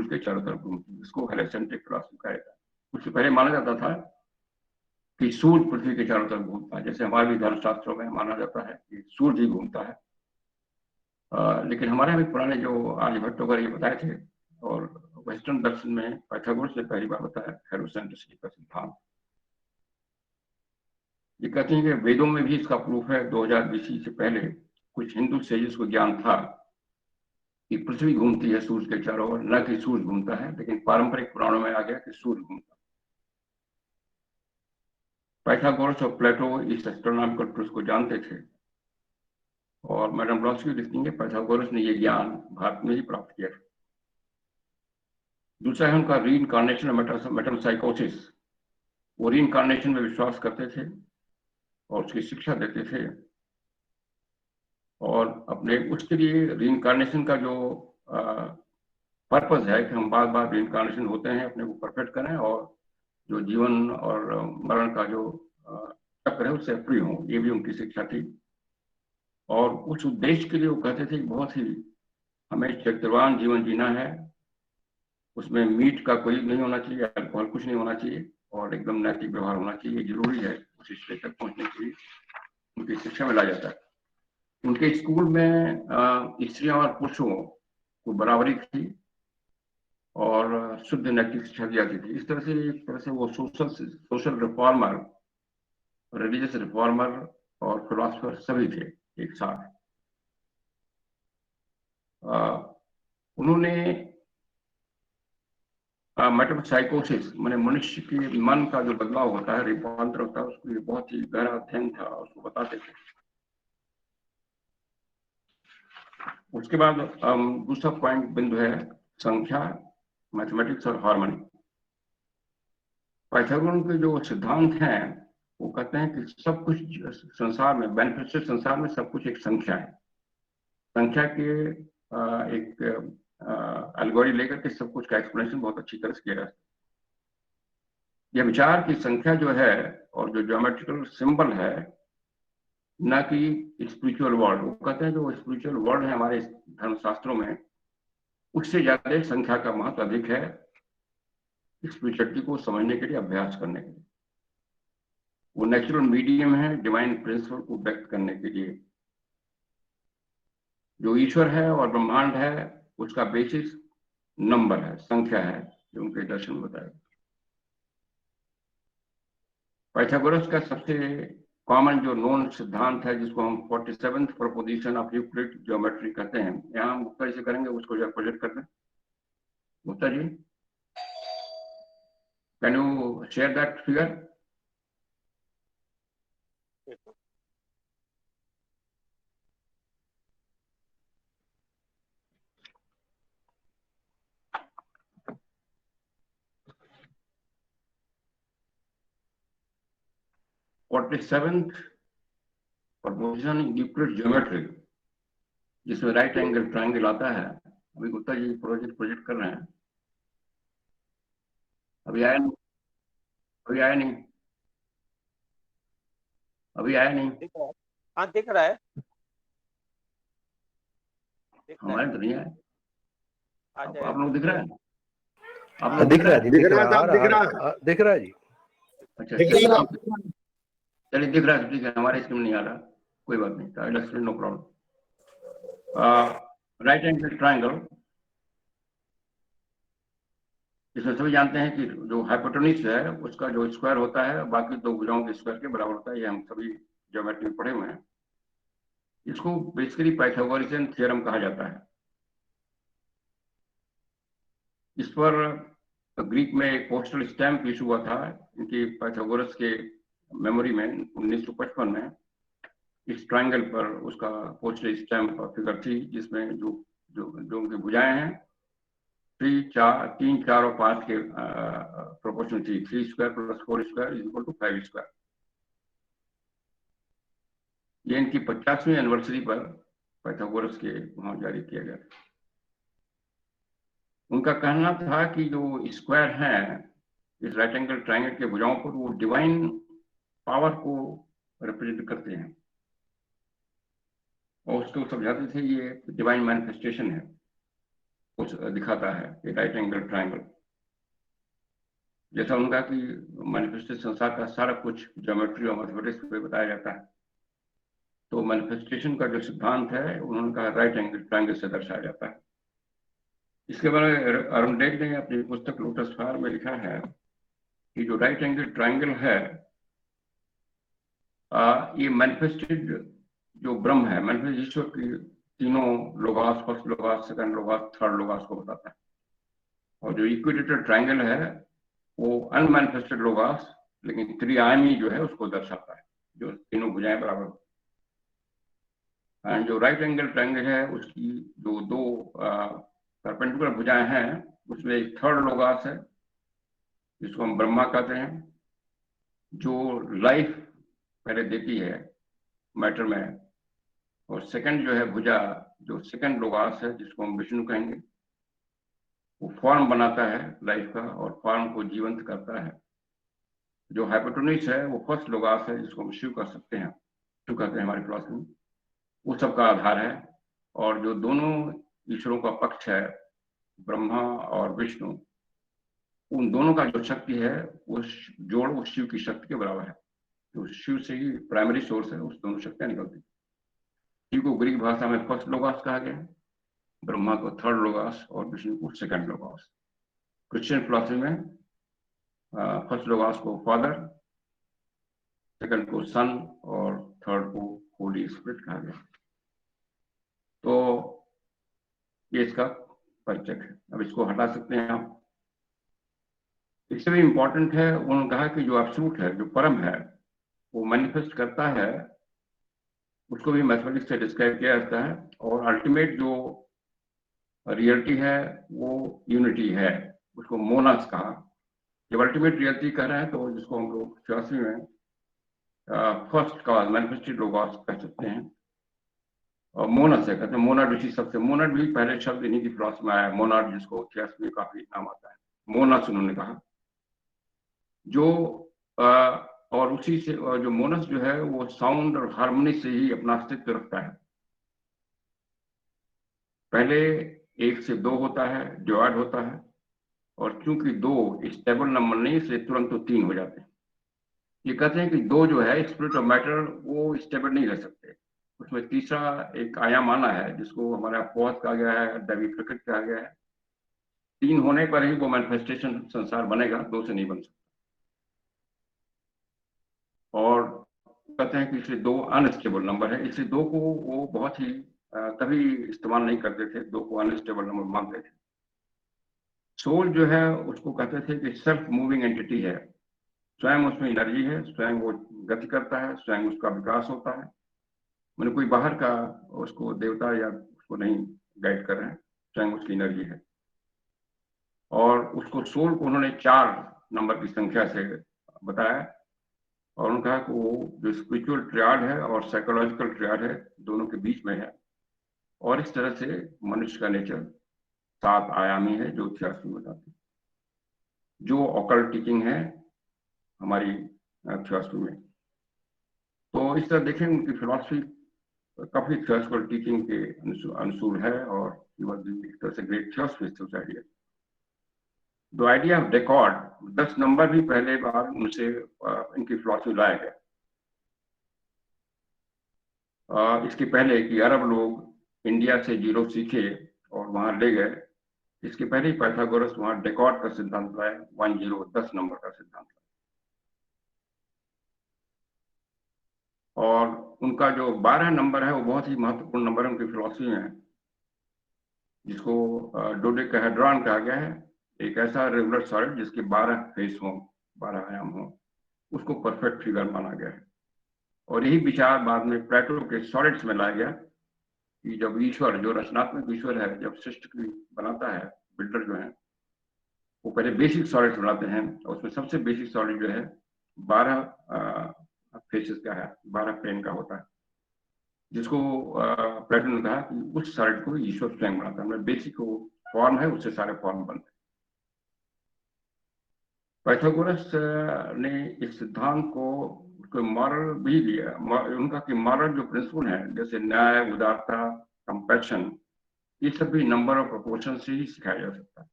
के चारों तरफ घूमती है। इसको हेलोसेंट्रिक फिलॉसफी कहा जाता है। उससे पहले माना जाता था कि सूर्य पृथ्वी के चारों तरफ घूमता है, जैसे हमारे भी धर्मशास्त्रों में माना जाता है कि सूर्य ही घूमता है। लेकिन हमारे भी पुराने जो आर्यभट्ट वगैरह ये बताए थे, और वेस्टर्न दर्शन में पाइथागोरस ने पहली बार बताया हेलोसेंट्रिसिटी का सिद्धांत। ये कहते हैं कि वेदों में भी इसका प्रूफ है। 2000 BC से पहले कुछ हिंदू सेजेस को ज्ञान था कि पृथ्वी घूमती है सूर्य के चारों ओर, न कि सूर्य घूमता है, लेकिन पारंपरिक पुराणों में आ गया कि सूर्य घूमता है। पाइथागोरस और प्लेटो इस एस्ट्रोनॉमिकल ट्रूथ को जानते थे, और मैडम ब्लॉस्की लिखती है पाइथागोरस ने ये ज्ञान भारत में ही प्राप्त किया। दूसरा है उनका री इनकारनेशन और मेटासाइकोसिस। वो री इनकारनेशन में विश्वास करते थे और उसकी शिक्षा देते थे, और अपने उसके लिए री इनकारनेशन का जो पर्पस है कि हम बार बार री इनकारनेशन होते हैं, अपने को परफेक्ट करें और जो जीवन और मरण का जो चक्र है उससे फ्री हों, ये भी उनकी शिक्षा थी। और उस उद्देश्य के लिए वो कहते थे बहुत ही हमें चरित्रवान जीवन जीना है, उसमें मीट का कोई नहीं होना चाहिए, अल्कोहल कुछ नहीं होना चाहिए, और एकदम नैतिक व्यवहार होना चाहिए, जरूरी है उस स्टेज तक पहुंचने के लिए। उनकी शिक्षा में ला जाता है। उनके स्कूल में स्त्रियों और पुरुषों को बराबरी थी और शुद्ध नैतिक शिक्षा दी जाती थी। इस तरह से एक तरह से वो सोशल रिफॉर्मर, रिलीजियस रिफॉर्मर और फिलोसफर सभी थे एक साथ। उन्होंने मेटासाइकोसिस माने मनुष्य के मन का जो बदलाव होता है, रूपांतर होता है, उसके लिए बहुत ही गहरा अध्ययन था, उसको बताते थे। उसके बाद दूसरा पॉइंट बिंदु है संख्या, मैथमेटिक्स और हार्मनी। पाइथागोरन के जो सिद्धांत हैं वो कहते हैं कि सब कुछ संसार में, मैनिफेस्टेड संसार में सब कुछ एक संख्या है। संख्या के एक एल्गोरी लेकर के सब कुछ का एक्सप्लेनेशन बहुत अच्छी तरह से किया जाता है। यह विचार की संख्या जो है और जो ज्योमेट्रिकल सिंबल है, न कि स्पिरिचुअल वर्ल्ड, वो कहते हैं जो स्पिरिचुअल वर्ल्ड है हमारे धर्मशास्त्रों में, उससे ज्यादा संख्या का महत्व अधिक है स्पिरिचुअलिटी को समझने के लिए, अभ्यास करने के लिए। वो नेचुरल मीडियम है डिवाइन प्रिंसिपल को व्यक्त करने के लिए। जो ईश्वर है और ब्रह्मांड है उसका बेसिस नंबर है, संख्या है, जो उनके दर्शन में बताया। पाइथागोरस का सबसे कॉमन जो नोन सिद्धांत है, जिसको हम 47th proposition of Euclid geometry कहते हैं, यहाँ हम गुप्ता जी से करेंगे, उसको जरा प्रोजेक्ट कर दें। Gupta ji, can you share that figure? Proposition Euclid geometry, जिसमें राइट एंगल ट्रायंगल आता है। अभी गुप्ता जी प्रोजेक्ट कर रहे हैं। अभी आया नहीं? अभी आया नहीं? अभी आया नहीं? हाँ दिख रहा है, हमारे तो नहीं आया। आप लोग दिख रहा है? आप हाँ, लोग दिख रहा है जी, दिख रहा है, दिख रहा है जी। अच्छा, चलिए दिख रहा है, ठीक है। हमारे स्क्रीन नहीं आ रहा, कोई बात नहीं, I explain, no problem. Right angle triangle, इसमें सभी जानते हैं कि जो हाइपोटेन्यूज है उसका जो स्क्वायर होता है बाकी दो भुजाओं के स्क्वायर के बराबर होता है। ये हम सभी ज्योमेट्री में पढ़े हुए हैं। इसको बेसिकली पाइथागोरियन थ्योरम कहा जाता है। इस पर ग्रीक में एक पोस्टल स्टैम्प इशू हुआ था इनकी पाइथागोरस के मेमोरी में 1955 में। इस ट्रायंगल पर उसका पोस्टल स्टैम्प फिगर थी, जिसमें जो जो जो उनकी भुजाएं हैं 3, 4 और 5 के प्रोपोर्शन थी। 3 square plus 4 square is equal to 5 square. ये इनकी 50वीं एनिवर्सरी पर पाइथागोरस के वहां जारी किया गया। उनका कहना था कि जो स्क्वायर है इस राइट एंगल ट्रायंगल के भुजाओं पर, वो डिवाइन पावर को रिप्रेजेंट करते हैं, और उसको समझाते थे ये डिवाइन मैनिफेस्टेशन है, कुछ दिखाता है ये राइट एंगल ट्रायंगल। जैसा उनका कि मैनिफेस्टेशन संसार का सारा कुछ ज्योमेट्री और मैथमेटिक्स पे बताया जाता है, तो मैनिफेस्टेशन का जो सिद्धांत है उन्होंने कहा राइट एंगल ट्रायंगल से दर्शाया जाता है। इसके बारे में अरुण डेक ने अपनी पुस्तक लोटस फायर में लिखा है कि जो राइट एंगल ट्रायंगल है ये मैनिफेस्टेड जो ब्रह्म है, मैनिफेस्ट ईश्वर की तीनों लोगास, फर्स्ट लोगास, सेकंड लोगास, थर्ड लोगास को बताता है। और जो इक्विलेटरल ट्रायंगल है वो अनमैनिफेस्टेड लोगास, लेकिन त्रिआयामी जो है उसको दर्शाता है, जो तीनों भुजाएं बराबर। एंड जो राइट एंगल ट्रायंगल है उसकी जो दो परपेंडिकुलर भुजाएं हैं, उसमें एक थर्ड लोगास है जिसको हम ब्रह्मा कहते हैं, जो लाइफ पहले देती है मैटर में। और सेकंड जो है भुजा, जो सेकंड लोगास है जिसको हम विष्णु कहेंगे, वो फॉर्म बनाता है लाइफ का और फॉर्म को जीवंत करता है। जो हाइपोटेन्यूस है वो फर्स्ट लोगास है जिसको हम शिव कर सकते हैं, शिव कहते हैं हमारी फिलॉसफी में, वो सबका आधार है। और जो दोनों ईश्वरों का पक्ष है, ब्रह्मा और विष्णु, उन दोनों का जो शक्ति है वो जोड़ उस शिव की शक्ति के बराबर है। तो शिव से ही प्राइमरी सोर्स है, उस दोनों शक्तियां निकलती। शिव को ग्रीक भाषा में फर्स्ट लोगास कहा गया है, ब्रह्मा को थर्ड लोगास और विष्णु को सेकंड लोगास। क्रिश्चियन फिलॉसफी में फर्स्ट लोगास को फादर, सेकंड को सन और थर्ड को होली स्पिरिट कहा गया। तो ये इसका परिचय है। अब इसको हटा सकते हैं आप। इससे भी इंपॉर्टेंट है, उन्होंने कहा कि जो एब्सोल्यूट है, जो परम है, वो मैनिफेस्ट करता है, उसको भी मैथमेटिक्स से डिस्क्राइब किया जाता है। और अल्टीमेट जो रियलिटी है वो यूनिटी है, उसको मोनास कहा। जब अल्टीमेट रियलिटी कह रहे हैं तो जिसको हम लोग फिलॉसफी में फर्स्ट कॉज मैनिफेस्टेड लोगोस कह सकते हैं। और मोनस है, कहते हैं मोनाड उसी सबसे, मोनाड भी पहले शब्द इन्हीं की फिलॉसफी में आया, मोनाड जिसको फिलॉसफी में काफी नाम आता है, मोनस उन्होंने कहा। जो और उसी से जो मोनस जो है वो साउंड और हार्मनी से ही अपना अस्तित्व रखता है। पहले 1 से 2 होता है, डिवाइड होता है, और क्योंकि 2 स्टेबल नंबर नहीं इसलिए तुरंत तो 3 हो जाते हैं। ये कहते हैं कि 2 जो है स्पिरिट ऑफ मैटर वो स्टेबल नहीं रह सकते, उसमें तीसरा एक आयाम आना है जिसको हमारा फोर्थ कहा गया है, दैवी प्रकृति कहा गया है। 3 होने पर ही वो मैनिफेस्टेशन संसार बनेगा, 2 से नहीं बन सकता। और कहते हैं कि इसलिए 2 अनस्टेबल नंबर है, इसलिए 2 को वो बहुत ही कभी इस्तेमाल नहीं करते थे, 2 को अनस्टेबल नंबर मानते थे। सोल जो है उसको कहते थे कि सेल्फ मूविंग एंटिटी है, स्वयं उसमें एनर्जी है, स्वयं वो गति करता है, स्वयं उसका विकास होता है। मैंने कोई बाहर का उसको देवता या उसको नहीं गाइड कर रहे हैं, स्वयं उसकी एनर्जी है। और उसको सोल को उन्होंने 4 नंबर की संख्या से बताया। और उन्होंने कहा कि वो जो स्पिरिचुअल ट्रियाड है और साइकोलॉजिकल ट्रियाड है, दोनों के बीच में है। और इस तरह से मनुष्य का नेचर 7 आयामी है, जो थियोसॉफी बताती है, जो ऑकल्ट टीचिंग है हमारी थियोसॉफी में। तो इस तरह देखें उनकी फिलॉसफी काफी थियोसॉफिकल टीचिंग के अनुसूल है, और एक तरह से ग्रेट थियोसॉफिस्ट उस idea. The idea of decad, 10 number भी पहले बार उनसे इनकी फिलॉसफी लाया गया। इसके पहले कि अरब लोग इंडिया से 0 सीखे और वहां ले गए, इसके पहले ही पाइथागोरस वहां डेकॉर्ड का सिद्धांत लाया, 10, 10 नंबर का सिद्धांत। और उनका जो 12 नंबर है वो बहुत ही महत्वपूर्ण नंबर है उनकी फिलॉसफी में, जिसको डोडेकाहेड्रॉन कहा गया है। एक ऐसा रेगुलर सॉलिड जिसके 12 फेस हों, 12 आयाम हों, उसको परफेक्ट फिगर माना गया है। और यही विचार बाद में प्लेटो के सॉलिड्स में लाया गया कि जब ईश्वर, जो रचनात्मक ईश्वर है, जब सृष्टि बनाता है, बिल्डर जो है, वो पहले बेसिक सॉलिड्स बनाते हैं, और उसमें सबसे बेसिक सॉलिड जो है 12 फेसेस का है, 12 प्लेन का होता है, जिसको प्लेटो ने कहा कि उस सॉलिड को ईश्वर स्वयं बनाता है। बेसिक फॉर्म है, उससे सारे फॉर्म बनते हैं। पाइथागोरस ने इस सिद्धांत को मॉरल भी लिया, उनका कि मॉरल जो प्रिंसिपल है, जैसे न्याय, उदारता, कंपैशन, ये सब भी नंबर ऑफ प्रोपोर्शन से ही सिखाया जा सकता है।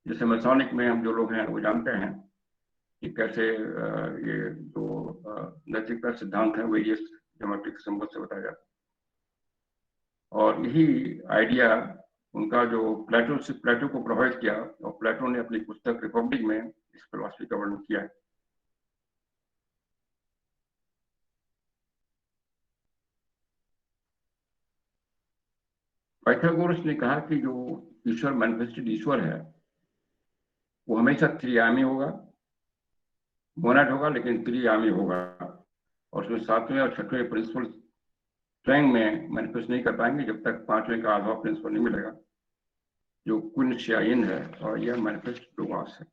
जैसे मैसोनिक में हम जो लोग हैं वो जानते हैं कि कैसे ये जो नैतिकता सिद्धांत है वेरियस ज्योमेट्रिक सिंबल से बताया जाता है। और यही आइडिया उनका जो प्लेटो को प्रभावित किया, और प्लेटो ने अपनी पुस्तक रिपब्लिक में इस फिलॉसफी का वर्णन किया है। पाइथागोरस ने कहा कि जो ईश्वर मैनिफेस्टेड ईश्वर है वो हमेशा त्रियामी होगा, मोनाड होगा, लेकिन त्रियामी होगा, और उसमें सातवें और छठवें प्रिंसिपल स्वयं में मैनिफेस्ट नहीं कर पाएंगे जब तक पांचवें का आधा प्रिंसिपल नहीं मिलेगा जो क्विनशियाइन है, और यह मैनिफेस्ट लोगास है।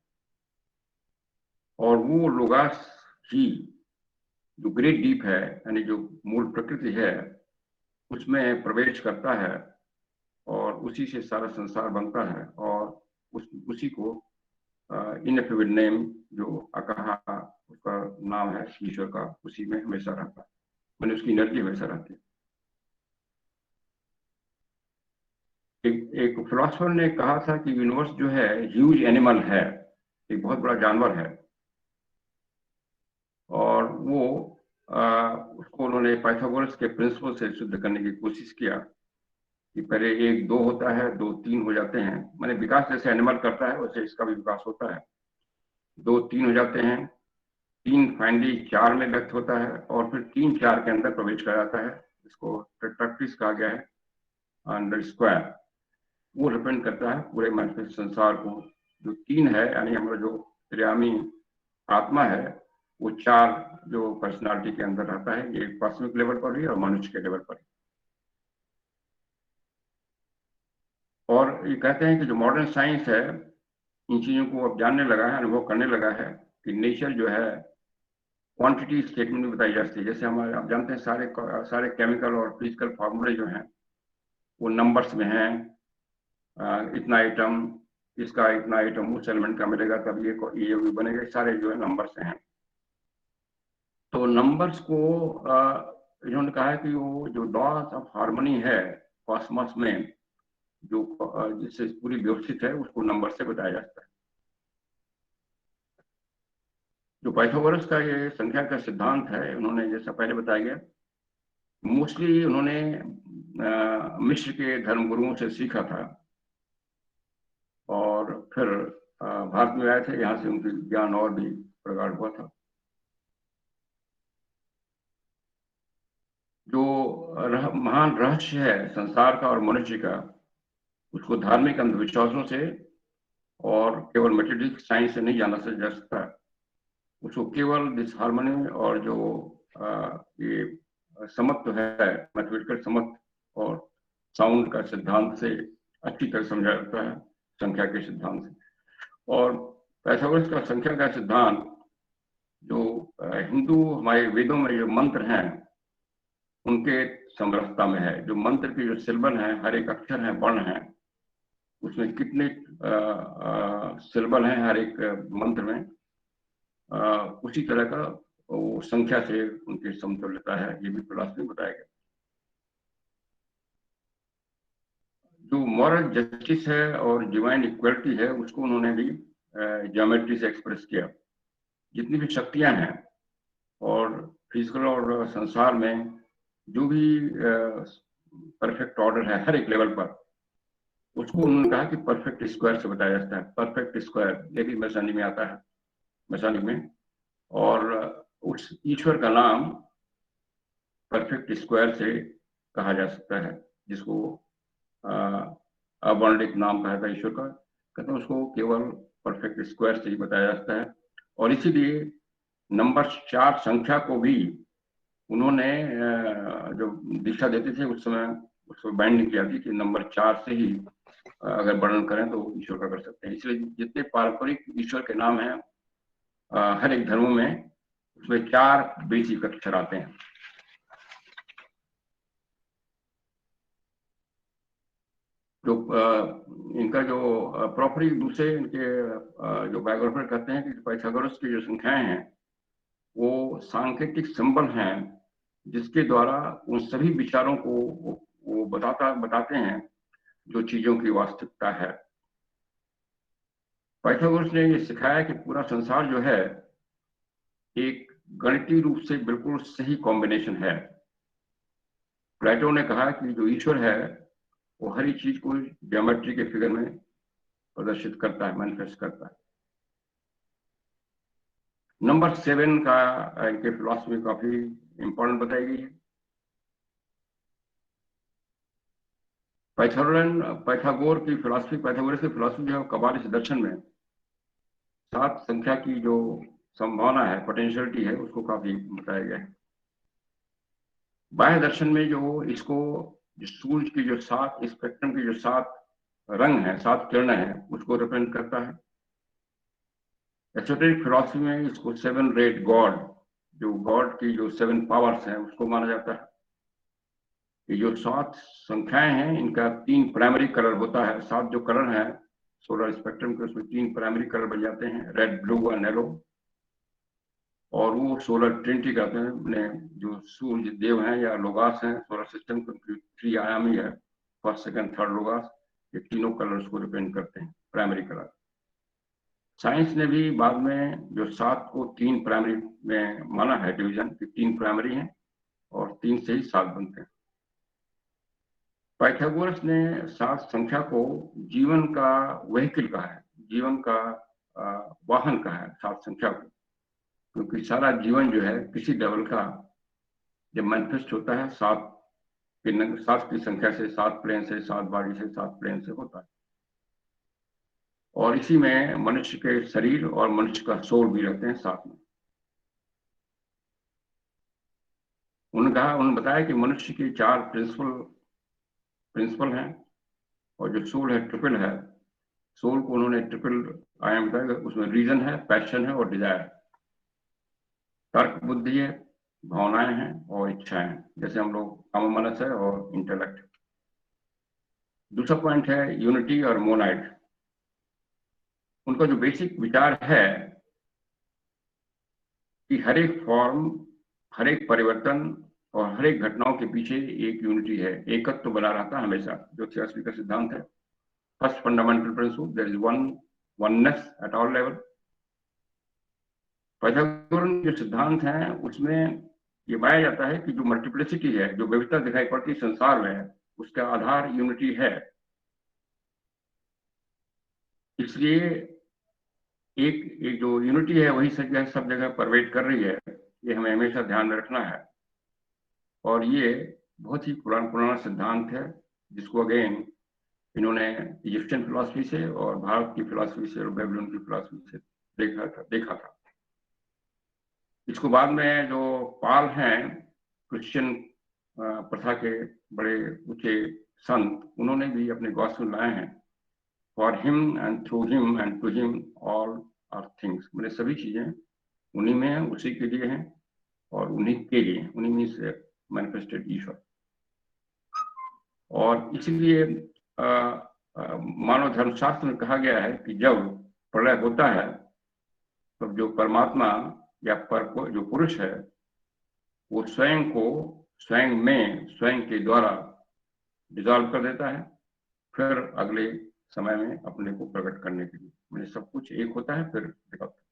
और वो लोगास ही जो ग्रेट डीप है, यानी जो मूल प्रकृति है, उसमें प्रवेश करता है और उसी से सारा संसार बनता है, और उसी को इनएफेबल नेम जो अकहा उसका नाम है ईश्वर का, उसी में हमेशा रहता है, मैंने उसकी एनर्जी हमेशा रहती है। एक फिलोसफर ने कहा था कि यूनिवर्स जो है ह्यूज एनिमल है, एक बहुत बड़ा जानवर है, और वो उसको उन्होंने पाइथागोरस के प्रिंसिपल से सिद्ध करने की कोशिश किया कि पहले एक दो होता है, दो तीन हो जाते हैं, मैंने विकास जैसे एनिमल करता है वैसे इसका भी विकास होता है, दो तीन हो जाते हैं, तीन फाइनली चार में व्यक्त होता है, और फिर तीन चार के अंदर प्रवेश कर जाता है, इसको टेट्राक्टिस कहा गया है अंडर स्क्वायर। वो रिप्रेजेंट करता है पूरे मैनिफेस्ट संसार को। जो तीन है यानी हमारा जो त्रियामी आत्मा है, वो चार जो पर्सनालिटी के अंदर रहता है, ये कॉस्मिक लेवल पर भी और मनुष्य के लेवल पर भी। और ये कहते हैं कि जो मॉडर्न साइंस है इन चीजों को अब जानने लगा है, अनुभव करने लगा है कि नेचर जो है क्वांटिटी स्टेटमेंट में बताई जाती है। जैसे हमारे आप जानते हैं सारे केमिकल और फिजिकल फार्मूले जो हैं वो नंबर्स में हैं, इतना आइटम, इसका इतना आइटम उस एलिमेंट का मिलेगा तब ये बनेगा, सारे जो है नंबर्स हैं। तो नंबर्स को इन्होंने कहा है कि वो जो लॉस ऑफ हार्मनी है कॉस्मोस में, जो जिससे पूरी व्यवस्थित है, उसको नंबर से बताया जाता है। जो पाइथागोरस का ये संख्या का सिद्धांत है, उन्होंने जैसा पहले बताया गया मोस्टली उन्होंने मिस्र के धर्मगुरुओं से सीखा था, और फिर भारत में आए थे, यहाँ से उनकी ज्ञान और भी प्रगाढ़ हुआ था। जो महान रहस्य है संसार का और मनुष्य का, उसको धार्मिक अंधविश्वासों से और केवल मैथमेटिक्स साइंस से नहीं जाना जा सकता, उसको केवल डिसहार्मनी और जो ये समत्व है, मैथमेटिकल समत्व और साउंड का सिद्धांत से अच्छी तरह समझा जाता है, संख्या के सिद्धांत से। और पाइथागोरस का संख्या का सिद्धांत जो हिंदू हमारे वेदों में जो मंत्र हैं उनके समरसता में है। जो मंत्र के जो सिल्बल हैं, हर एक अक्षर है, वर्ण है, उसमें कितने सिल्बल हैं हर एक मंत्र में, उसी तरह का वो संख्या से उनकी समतुल्यता है, ये भी फिलॉसफी में बताया गया। जो मॉरल जस्टिस है और डिवाइन इक्वलिटी है, उसको उन्होंने भी ज्योमेट्री से एक्सप्रेस किया। जितनी भी शक्तियां हैं और फिजिकल और संसार में जो भी परफेक्ट ऑर्डर है हर एक लेवल पर, उसको उन्होंने कहा कि परफेक्ट स्क्वायर से बताया जाता है। परफेक्ट स्क्वायर ये भी मैसनिक में आता है, मैसनिक में, और उस ईश्वर का नाम परफेक्ट स्क्वायर से कहा जा सकता है, जिसको अवर्णिक नाम कहा था ईश्वर का, कहते हैं उसको केवल परफेक्ट स्क्वायर से ही बताया जाता है। और इसीलिए नंबर 4 संख्या को भी उन्होंने जो दीक्षा देते थे उस समय उसको बाइंड किया थी कि नंबर 4 से ही अगर वर्णन करें तो ईश्वर का कर सकते हैं। इसलिए जितने पारंपरिक ईश्वर के नाम हैं हर एक धर्मों में, उसमें 4 बेसिक अक्षर आते हैं। जो इनका जो प्रॉपर दूसरे इनके जो बायोग्राफर कहते हैं कि पाइथागोरस की जो संख्याएं हैं वो सांकेतिक सिंबल हैं, जिसके द्वारा उन सभी विचारों को वो बताते हैं जो चीजों की वास्तविकता है। पाइथागोरस ने ये सिखाया कि पूरा संसार जो है एक गणितीय रूप से बिल्कुल सही कॉम्बिनेशन है। प्लेटो ने कहा कि जो ईश्वर है वो हर एक चीज को ज्योमेट्री के फिगर में प्रदर्शित करता है, मैनिफेस्ट करता है। नंबर 7 का इनके फिलॉसफी काफी इंपॉर्टेंट बताई गई है। पाइथागोरस की फिलॉसफी जो है कबालिश दर्शन में 7 संख्या की जो संभावना है, पोटेंशियलिटी है, उसको काफी बताया गया है। बाह्य दर्शन में जो इसको सूर्य की जो 7 स्पेक्ट्रम की जो 7 रंग हैं, 7 किरणें हैं, उसको रिप्रेजेंट करता है। एसोटेरिक फिलॉसफी में इसको 7 रेड गॉड, जो गॉड की जो 7 पावर्स हैं, उसको माना जाता है। ये जो 7 संख्याएं हैं, इनका 3 प्राइमरी कलर होता है। 7 जो कलर हैं सोलर स्पेक्ट्रम के, उसमें 3 प्राइमरी कलर बन जाते हैं, रेड, ब्लू एंड येलो। और वो सोलर ट्रिनिटी कहते हैं। अपने जो सूर्य देव हैं या लोगास हैं सोलर सिस्टम के, 3 आयामी है, फर्स्ट, सेकंड, थर्ड लोगास। ये तीनों कलर्स को रिप्रेजेंट करते हैं, प्राइमरी कलर। साइंस ने भी बाद में जो 7 को 3 प्राइमरी में माना है, डिवीजन कि 3 प्राइमरी हैं और 3 से ही 7 बनते हैं। पाइथागोरस ने 7 संख्या को जीवन का व्हीकल कहा है, जीवन का वाहन कहा है 7 संख्या को, क्योंकि सारा जीवन जो है किसी लेवल का जब मैनिफेस्ट होता है 7 की संख्या से, 7 प्लेन से, 7 बॉडी से, 7 प्लेन से होता है। और इसी में मनुष्य के शरीर और मनुष्य का सोल भी रहते हैं साथ में। उन्होंने बताया कि मनुष्य की 4 प्रिंसिपल हैं, और जो सोल है ट्रिपल है। सोल को उन्होंने ट्रिपल आयाम बताया, उसमें रीजन है, पैशन है और डिजायर। तर्क बुद्धि है, भावनाएं हैं और इच्छाएं हैं, जैसे हम लोग कॉमन मनस है और इंटेलेक्ट। दूसरा पॉइंट है यूनिटी और मोनाइड। उनका जो बेसिक विचार है कि हर एक फॉर्म, हर एक परिवर्तन और हर एक घटनाओं के पीछे एक यूनिटी है, एकत्व तो बना रहता है हमेशा, जो थियोसॉफी का सिद्धांत है। First fundamental principle, there is oneness at all level. Pythagoras जो सिद्धांत है उसमें ये पाया जाता है कि जो मल्टीप्लिसिटी है, जो विविधता दिखाई पड़ती है संसार में, उसका आधार यूनिटी है। इसलिए एक जो यूनिटी है वही सब जगह परवेट कर रही है, ये हमें हमेशा ध्यान में रखना है। और ये बहुत ही पुराना सिद्धांत है, जिसको अगेन इन्होंने इजिप्शियन फिलॉसफी से और भारत की फिलॉसफी से और बेबीलोन की फिलॉसफी से देखा था। इसको बाद में जो पाल हैं, क्रिश्चियन प्रथा के बड़े ऊंचे संत, उन्होंने भी अपने गॉस्पेल लाए हैं। For him and through him and to him all are things, मैंने सभी चीजें उन्हीं में हैं, उसी के लिए हैं और उन्हीं के लिए, उन्हीं में से मैनिफेस्टेड ईश्वर। और इसलिए मानव धर्मशास्त्र में कहा गया है कि जब प्रलय होता है तब जो परमात्मा या जो पुरुष है, वो स्वयं के द्वारा डिजॉल्व कर देता है, फिर अगले समय में अपने को प्रकट करने के लिए। मैंने सब कुछ एक होता है, फिर दिखाता है।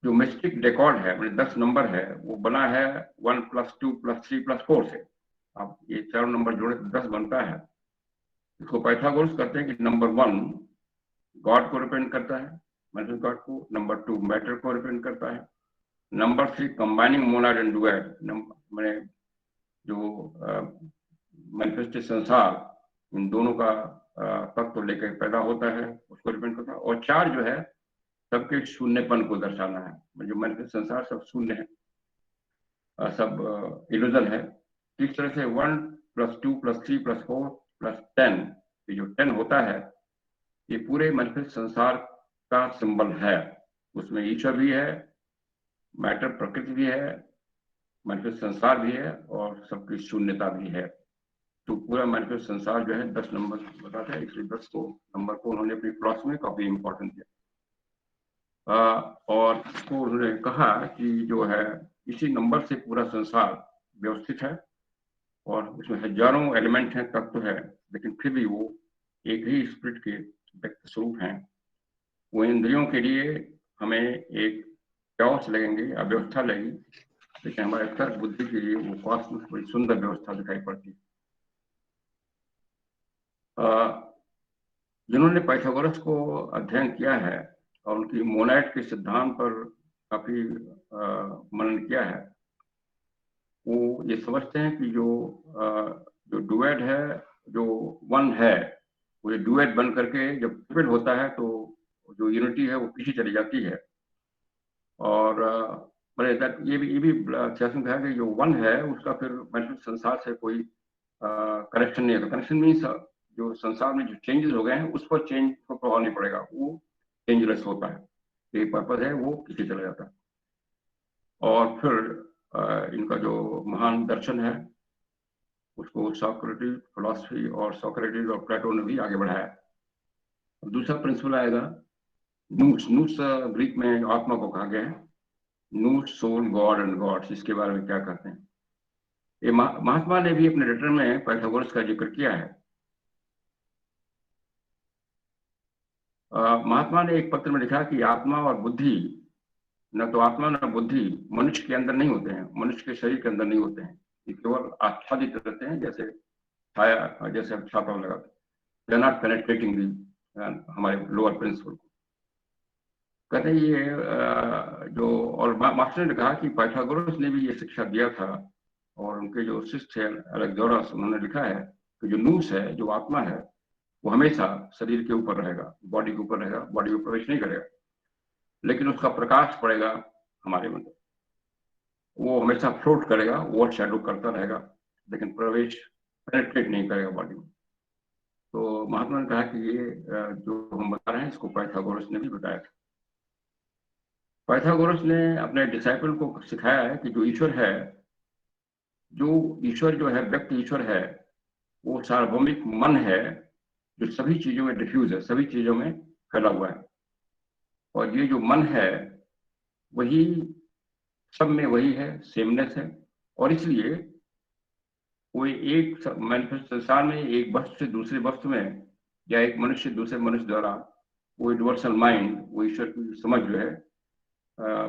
जो मिस्टिक डेकॉर्ड है, मैंने 10 नंबर है, वो बना है 1 + 2 + 3 + 4 से। अब ये 4 नंबर जोड़े तो 10 बनता है। इसको पाइथागोरस कहते हैं कि नंबर 1 गॉड को रिप्रेजेंट करता है, मैनिफेस्ट गॉड को। नंबर 2 मैटर को रिप्रेजेंट करता है। नंबर 3 कंबाइनिंग मोनाड एंड डुएड, मैंने जो मैनिफेस्ट संसार, इन दोनों का तत्व लेकर पैदा होता है, उसको रिप्रेजेंट करता है। और 4 जो है सबके शून्यपन को दर्शाना है, जो मैनिफेस्ट संसार सब शून्य है, सब इल्यूजन है। इस तरह से 1 + 2 + 3 + 4 + 10, ये जो 10 होता है, ये पूरे मैनिफेस्ट संसार का सिंबल है। उसमें ईश्वर भी है, मैटर प्रकृति भी है, मैनिफेस्ट संसार भी है और सबकी शून्यता भी है। तो पूरा मैनिफेस्ट संसार जो है 10 नंबर बताता है, इसलिए 10 नंबर को उन्होंने अपनी फिलॉसफी में काफी इंपॉर्टेंट दिया। और इसको उन्होंने कहा कि जो है इसी नंबर से पूरा संसार व्यवस्थित है, और उसमें हजारों एलिमेंट हैं, तत्व है, लेकिन फिर भी वो एक ही स्पिरिट के व्यक्त स्वरूप हैं। वो इंद्रियों के लिए हमें एक chaos लगेंगे, अव्यवस्था लगेगी, लेकिन हमारे तर्क बुद्धि के लिए वो कॉस्मोस बड़ी सुंदर व्यवस्था दिखाई पड़ती है। जिन्होंने पाइथागोरस को अध्ययन किया है और उनकी मोनाइड के सिद्धांत पर काफी मनन किया है, वो ये समझते हैं कि जो डुएड है जो वन है वो डुएट बन करके जब ट्रिपल होता है तो जो यूनिटी है वो पीछे चली जाती है। और मैंने ये भी शासन कहा कि जो वन है उसका फिर मतलब संसार से कोई कनेक्शन नहीं है। कनेक्शन मीन्स जो संसार में जो चेंजेस हो गए हैं उस पर चेंज को प्रभाव नहीं पड़ेगा, वो चेंजलेस होता है। ये पर्पज है वो पीछे चला जाता है। और फिर इनका जो महान दर्शन है उसको सॉक्रेटिस फिलॉसफी और सॉक्रेटिस और प्लेटो ने भी आगे बढ़ाया। दूसरा प्रिंसिपल आएगा नूस। नूस ग्रीक में आत्मा को कहा गया है। नूस सोल गॉड एंड गॉड्स, इसके बारे में क्या कहते हैं। ये महात्मा ने भी अपने लेटर में पाइथागोरस का जिक्र किया है। महात्मा ने एक पत्र में लिखा कि आत्मा और बुद्धि, न तो आत्मा न बुद्धि मनुष्य के अंदर नहीं होते हैं, मनुष्य के शरीर के अंदर नहीं होते हैं। ये केवल आच्छादित रहते हैं, जैसे छाया, जैसे छाता लगाते हैं। दे आर नॉट पेनेट्रेटिंग दी हमारे लोअर प्रिंसिपल को। कहते हैं ये जो, और मास्टर ने कहा कि पाइथागोरस ने भी ये शिक्षा दिया था, और उनके जो शिष्य थे एलेक्जेंड्रोस, उन्होंने लिखा है कि जो नूस है, जो आत्मा है, वो हमेशा शरीर के ऊपर रहेगा, बॉडी के ऊपर रहेगा, बॉडी में प्रवेश नहीं करेगा, लेकिन उसका प्रकाश पड़ेगा हमारे में, वो हमेशा फ्लोट करेगा, ओवर शैडो करता रहेगा, लेकिन प्रवेश पेनेट्रेट नहीं करेगा बॉडी में। तो महात्मा ने कहा कि ये जो हम बता रहे हैं इसको पाइथागोरस ने भी बताया था। पाइथागोरस ने अपने डिसाइपल को सिखाया है कि जो ईश्वर है, जो है व्यक्ति ईश्वर है, वो सार्वभौमिक मन है जो सभी चीजों में डिफ्यूज है, सभी चीजों में फैला हुआ है। और ये जो मन है वही सब में वही है, सेमनेस है। और इसलिए कोई एक मैनिफेस्ट संसार में एक वस्तु से दूसरे वस्तु में, या एक मनुष्य दूसरे मनुष्य द्वारा वो यूनिवर्सल माइंड, वो ईश्वर की समझ जो है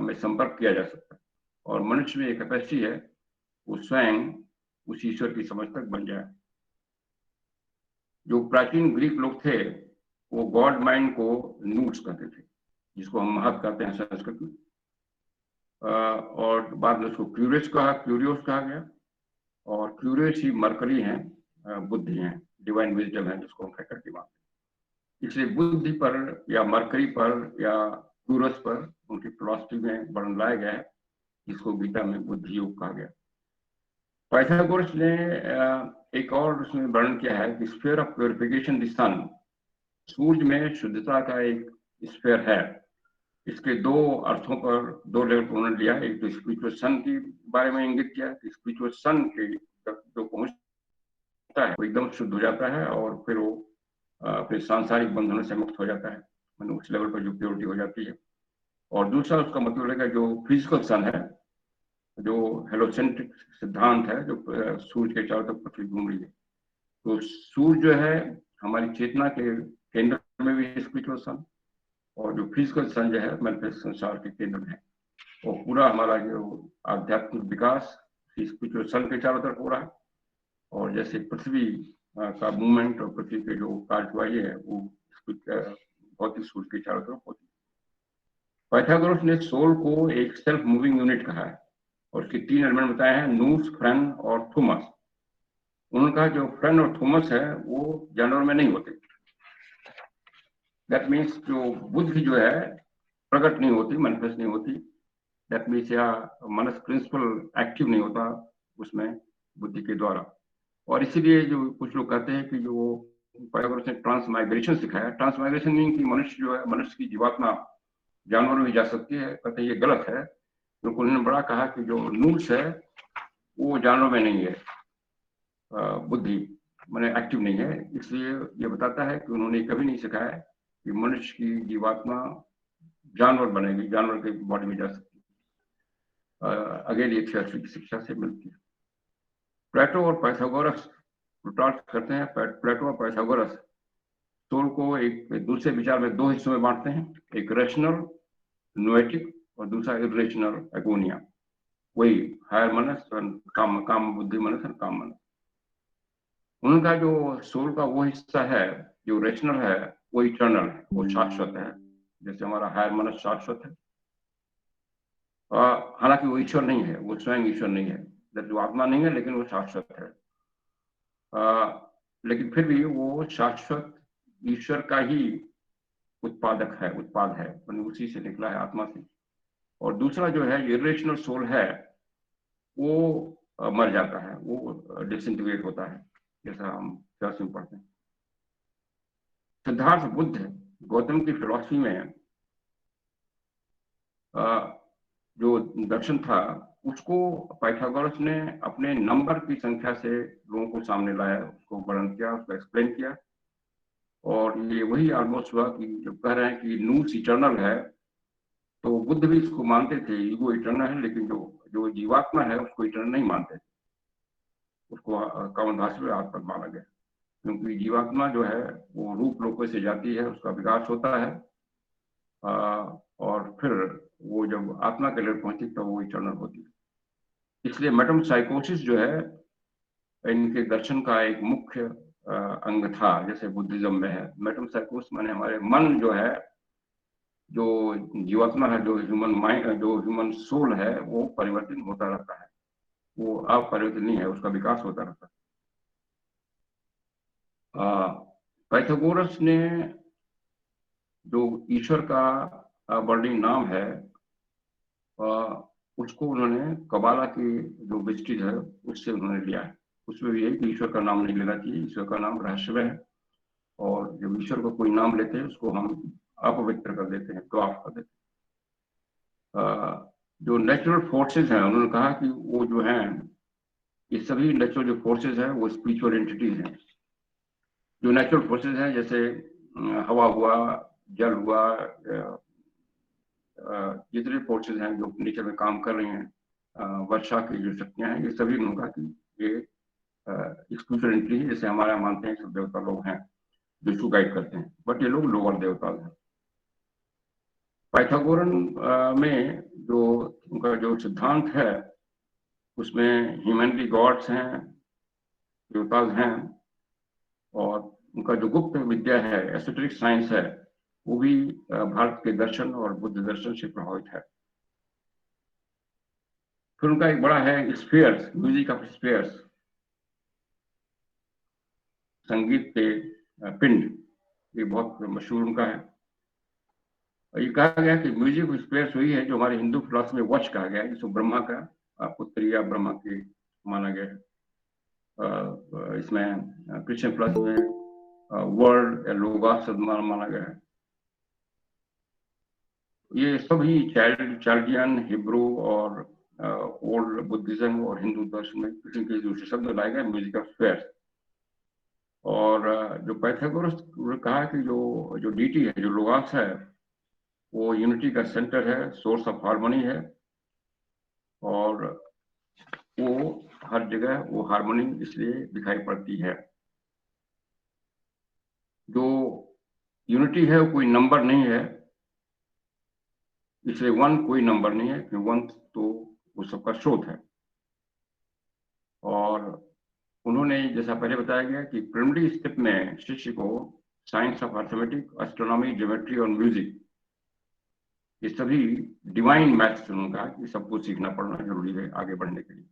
में संपर्क किया जा सकता है। और मनुष्य में एक कैपेसिटी है वो स्वयं उस ईश्वर की समझ तक बन जाए। जो प्राचीन ग्रीक लोग थे वो गॉड माइंड को नूट्स कहते थे, जिसको हम महत कहते हैं संस्कृत में। और बाद में उसको क्यूरियस कहा गया। और क्यूरियस ही मरकरी है, बुद्धि है, डिवाइन विजडम है, जिसको हम कहकर के मानते हैं। इसलिए बुद्धि पर या मरकरी पर या क्यूरियस पर उनकी फिलॉसफी में वर्णन लाया गया है, जिसको गीता में बुद्धि योग कहा गया। पाइथागोरस ने एक और उसमें वर्णन किया है कि स्फीयर ऑफ प्योरिफिकेशन द सन, सूर्य में शुद्धता का एक स्फीयर है। इसके दो अर्थों पर, दो लेवल पर उन्होंने लिया। एक तो स्पिरिचुअल सन के बारे में इंगित किया कि स्पिरिचुअल सन के जो पहुंचता है वो एकदम शुद्ध हो जाता है, और फिर वो फिर सांसारिक बंधनों से मुक्त हो जाता है, मतलब उस लेवल पर जो प्योरिटी हो जाती है। और दूसरा उसका मतलब है जो फिजिकल सन है, जो हेलोसेंट्रिक सिद्धांत है, जो सूर्य के चारों तरफ पृथ्वी घूम रही है, तो सूर्य जो है हमारी चेतना के केंद्र में भी स्पिरिचुअल सन, और जो फिजिकल सन जो है मैनिफेस्ट संसार के केंद्र में है। और पूरा हमारा जो आध्यात्मिक विकास स्पिरिचुअल सन के चारों तरफ हो रहा है। और जैसे पृथ्वी का मूवमेंट और पृथ्वी के जो कार्यवाही है वो भौतिक सूर्य के चारों तरफ होती है। पाइथागोरस ने सोल को एक सेल्फ मूविंग यूनिट कहा है, और उसके 3 एलिमेंट बताए हैं, नूस, फ्रेन और थोमस। उन्होंने कहा जो फ्रेन और थोमस है वो जानवर में नहीं होते। दैट मीन्स जो बुद्धि जो है प्रकट नहीं होती, मैनिफेस्ट नहीं होती। दैट मीन्स या मनस प्रिंसिपल एक्टिव नहीं होता उसमें बुद्धि के द्वारा। और इसीलिए जो कुछ लोग कहते हैं कि जो पाइथागोरस ने ट्रांसमाइग्रेशन सिखाया, ट्रांसमाइग्रेशन मीन कि मनुष्य जो है, मनुष्य की जीवात्मा जानवर में भी जा सकती है। कहते हैं ये गलत है, क्योंकि उन्होंने बड़ा कहा कि जो नूस है वो जानवर में नहीं है, बुद्धि मैंने एक्टिव नहीं है। इसलिए ये बताता है कि उन्होंने कभी नहीं सिखाया कि मनुष्य की जीवात्मा जानवर बनेगी, जानवर के बॉडी में जा सकती है। अगेन ये थियोसॉफी की शिक्षा से मिलती है। प्लेटो और पाइथागोरस करते हैं। प्लेटो और पाइथागोरस सोल को एक दूसरे विचार में 2 हिस्सों में बांटते हैं, एक रेशनल नोएटिक और दूसरा इरेशनल एगोनिया। वही हायर मनस और काम बुद्धि मनस और काम मनस। उनका जो सोल का वो हिस्सा है जो रेशनल है वो इटर्नल है, वो शाश्वत है, जैसे हमारा हायर मनस शाश्वत है। हालांकि वो ईश्वर नहीं है, वो स्वयं ईश्वर नहीं है, जो आत्मा नहीं है, लेकिन वो शाश्वत है। लेकिन फिर भी वो शाश्वत ईश्वर का ही उत्पाद है, उसी से निकला है, आत्मा से। और दूसरा जो है इरेशनल सोल है, वो मर जाता है, वो डिसइंटीग्रेट होता है, जैसा हम शास्त्र में पढ़ते हैं। सिद्धार्थ बुद्ध गौतम की फिलॉसफी में जो दर्शन था उसको पाइथागोरस ने अपने नंबर की संख्या से लोगों को सामने लाया, उसको वर्णन किया, उसको एक्सप्लेन किया। और ये वही ऑलमोस्ट हुआ कि जब कह रहे हैं कि नूस इटर्नल है, तो बुद्ध भी इसको मानते थे, ईगो इटर्नल है, लेकिन जो जो जीवात्मा है उसको इटर्नल नहीं मानते, उसको कामन भाषा में आत्मा माना गया, क्योंकि जीवात्मा जो है वो रूप लोकों से जाती है, उसका विकास होता है, और फिर वो जब आत्मा के लेवल पहुंची तो वो इटर्नल होती है। इसलिए मेटाम्साइकोसिस जो है इनके दर्शन का एक मुख्य अंग था, जैसे बुद्धिज्म में है। मेटाम्साइकोसिस माने हमारे मन जो है, जो जीवात्मा है, जो ह्यूमन माइंड, जो ह्यूमन सोल है, वो परिवर्तन होता रहता है, वो अपरिवर्तनीय है, उसका विकास होता रहता है। पाइथागोरस ने जो ईश्वर का वर्णिंग नाम है, उसको उन्होंने कबाला की जो विस्तृत है उससे उन्होंने लिया है। उसमें भी है कि ईश्वर का नाम नहीं लेना चाहिए, ईश्वर का नाम रहस्यमय है, और जब ईश्वर को कोई नाम लेते हैं उसको हम अपवित्र कर देते हैं, ड्वार्फ कर देते हैं। जो नेचुरल फोर्सेस हैं, उन्होंने कहा कि वो जो हैं, ये सभी नेचुरल जो फोर्सेस हैं वो स्पिरिचुअल एंटिटीज हैं। जो नेचुरल फोर्सेस हैं, जैसे हवा हुआ, जल हुआ, जितने फोर्सेस हैं जो नेचर में काम कर रही हैं, वर्षा की जो शक्तियां हैं, ये सभी उनका कि ये स्पिरिचुअल एंटिटी है, जैसे हमारा मानते हैं सब देवता लोग हैं जो इसको गाइड करते हैं, बट ये लोग लोअर देवता हैं। पाइथागोरन में जो उनका जो सिद्धांत है, उसमें ह्यूमैनिटी गॉड्स हैं, देवता हैं, और उनका जो गुप्त विद्या है, एसोटेरिक साइंस है, वो भी भारत के दर्शन और बुद्ध दर्शन से प्रभावित है। फिर उनका एक बड़ा है स्फीयर्स, म्यूजिक ऑफ स्फीयर्स, संगीत के पिंड, ये बहुत मशहूर उनका है। ये कहा गया कि म्यूजिक ऑफ स्फीयर्स वही है जो हमारे हिंदू फिलॉसफी में वश कहा गया है, जिसको ब्रह्मा का पुत्र या ब्रह्मा की माना गया है। इसमें क्रिश्चियन फिलॉसफी में वर्ड या लोगोस माना गया है। ये सभी चार्जियन, हिब्रू और ओल्ड बुद्धिज्म और हिंदू दर्शन में किसी के दूसरे शब्द लाए गए म्यूजिक ऑफ स्फीयर्स। और जो पाइथागोरस ने कहा कि जो जो डीटी है, जो लोगोस है, वो यूनिटी का सेंटर है, सोर्स ऑफ हार्मनी है, और वो हर जगह वो हार्मनी इसलिए दिखाई पड़ती है। जो यूनिटी है वो कोई नंबर नहीं है, इसलिए वन कोई नंबर नहीं है, क्योंकि वन तो वो सबका स्रोत है। और उन्होंने, जैसा पहले बताया गया, कि प्रिलिमिनरी स्टेप में शिष्य को science of arithmetic, astronomy, geometry और म्यूजिक, ये सभी डिवाइन मैथ्स, उन्होंने कहा कि सबको सीखना पड़ना जरूरी है आगे बढ़ने के लिए।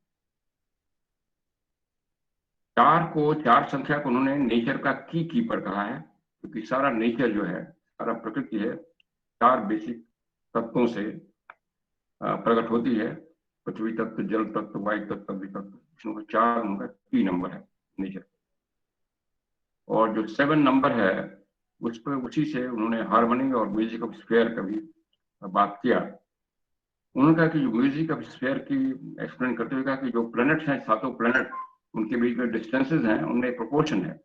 चार संख्या को उन्होंने नेचर का की पर कहा है, क्योंकि सारा नेचर जो है, सारा प्रकृति है, चार बेसिक तत्वों से प्रकट होती है, पृथ्वी तत्व, जल तत्व, वायु तत्व, अग्नि तत्व। चार उनका की नंबर है नेचर। और जो 7 नंबर है, उस पर उसी से उन्होंने हार्मनी और म्यूजिक ऑफ स्फीयर का भी बात किया। उन्होंने कहा कि जो म्यूजिक ऑफ स्फीयर की एक्सप्लेन करते हुए कहा कि जो प्लैनेट्स हैं, 7 प्लैनेट, उनके बीच में डिस्टेंसेस हैं, उनमें एक प्रोपोर्शन है।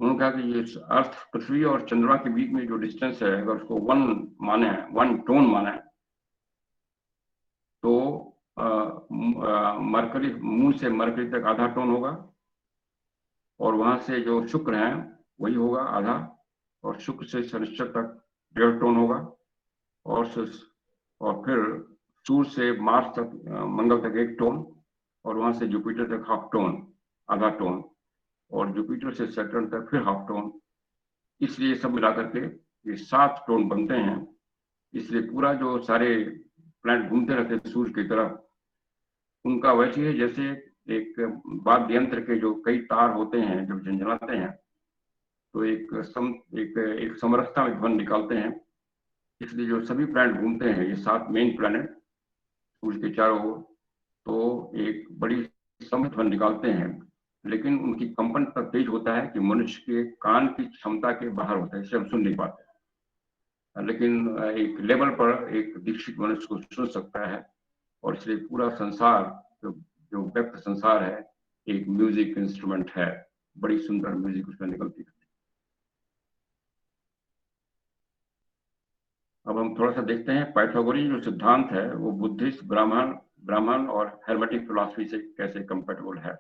उन्होंने कहा कि ये अर्थ, पृथ्वी और चंद्रमा के बीच में जो डिस्टेंस है, अगर उसको वन टोन माने, तो मरकरी, मून से मरकरी तक आधा टोन होगा, और वहां से जो शुक्र है वही होगा आधा, और शुक्र से शनिश्चर तक 1.5 टोन होगा, और फिर सूर्य से मार्स तक, मंगल तक 1 टोन, और वहां से जुपिटर तक हाफ टोन, आधा टोन, और जुपिटर से सैटर्न तक फिर हाफ टोन। इसलिए सब मिलाकर के ये 7 टोन बनते हैं। इसलिए पूरा जो सारे प्लैनेट घूमते रहते हैं सूर्य की तरफ, उनका वैसे ही जैसे एक वाद्य यंत्र के जो कई तार होते हैं जब झंझनाते हैं तो एक समरसता में ध्वनि निकालते हैं। इसलिए जो सभी प्लैनेट घूमते हैं, ये 7 मेन प्लैनेट सूर्य के चारों ओर, तो एक बड़ी समृद्ध ध्वनि निकालते हैं, लेकिन उनकी कंपन इतना तेज होता है कि मनुष्य के कान की क्षमता के बाहर होता है, इसे हम सुन नहीं पाते। लेकिन एक लेवल पर एक दीक्षित मनुष्य को सुन सकता है, और इसलिए पूरा संसार जो व्यक्त संसार है एक म्यूजिक इंस्ट्रूमेंट है। बड़ी सुंदर म्यूजिक उसमें निकलती है। अब हम थोड़ा सा देखते हैं पाइथागोरस जो सिद्धांत है वो बुद्धिस्ट, ब्राह्मण और हेर्मेटिक फिलॉसफी से कैसे कंपैटिबल है।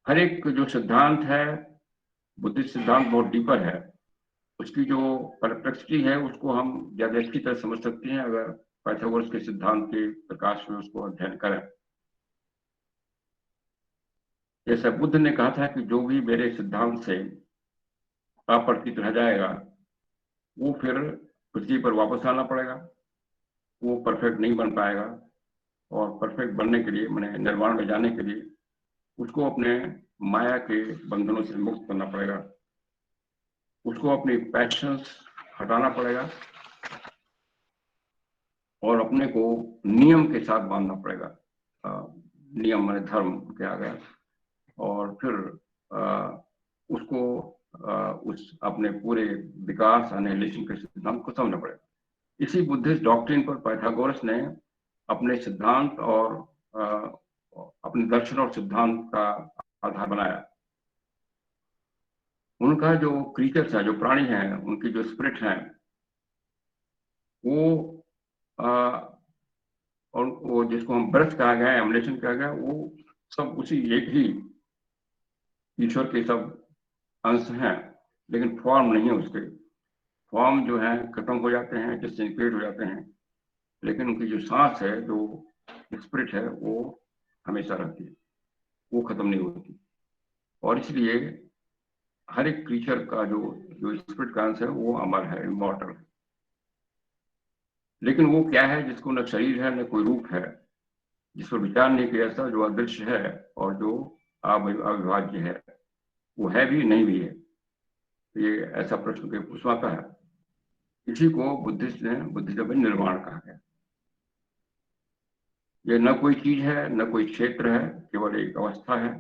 हर एक जो सिद्धांत है, बुद्धिस्ट सिद्धांत बहुत डीपर है, उसकी जो परप्लेक्सिटी है उसको हम ज्यादा अच्छी तरह समझ सकते हैं अगर पाइथागोरस के सिद्धांत के प्रकाश में उसको अध्ययन करें। जैसे बुद्ध ने कहा था कि जो भी मेरे सिद्धांत से अपरिचित रह जाएगा वो फिर पृथ्वी पर वापस आना पड़ेगा, वो परफेक्ट नहीं बन पाएगा, और परफेक्ट बनने के लिए, मैंने निर्वाण में जाने के लिए उसको अपने माया के बंधनों से मुक्त करना पड़ेगा, उसको अपनी पैशंस हटाना पड़ेगा और अपने को नियम के साथ बांधना पड़ेगा। नियम माने धर्म के आ गया, और फिर उसको उस अपने पूरे विकास एनालिसिस के सिद्धांत को समझना पड़ेगा। इसी बुद्धिस्ट डॉक्ट्रिन पर पाइथागोरस ने अपने सिद्धांत और अपने दर्शन और सिद्धांत का आधार बनाया। उनका जो क्रीचर्स है, जो प्राणी हैं, उनकी जो स्पिरिट हैं, और वो जिसको हम बर्थ कहा गया, एमुलेशन कहा गया, वो सब उसी एक ही ईश्वर के सब अंश हैं, लेकिन फॉर्म नहीं है उसके। फॉर्म जो है खत्म हो जाते हैं, डिसइंटीग्रेट हो जाते हैं, लेकिन उनकी जो सांस है, जो स्पिरिट है, वो हमेशा रहती है, वो खत्म नहीं होती। और इसलिए हर एक क्रीचर का जो स्पिरिट का अंश है वो अमर है, इमॉर्टल है। लेकिन वो क्या है जिसको न शरीर है न कोई रूप है, जिस पर विचार नहीं किया जाता, जो अदृश्य है और जो अविभाज्य है, वो है भी नहीं भी है। तो ये ऐसा प्रश्न के पूछवाता है। इसी को बुद्धिज्म में निर्वाण कहा गया। ये न कोई चीज है न कोई क्षेत्र है, केवल एक अवस्था है।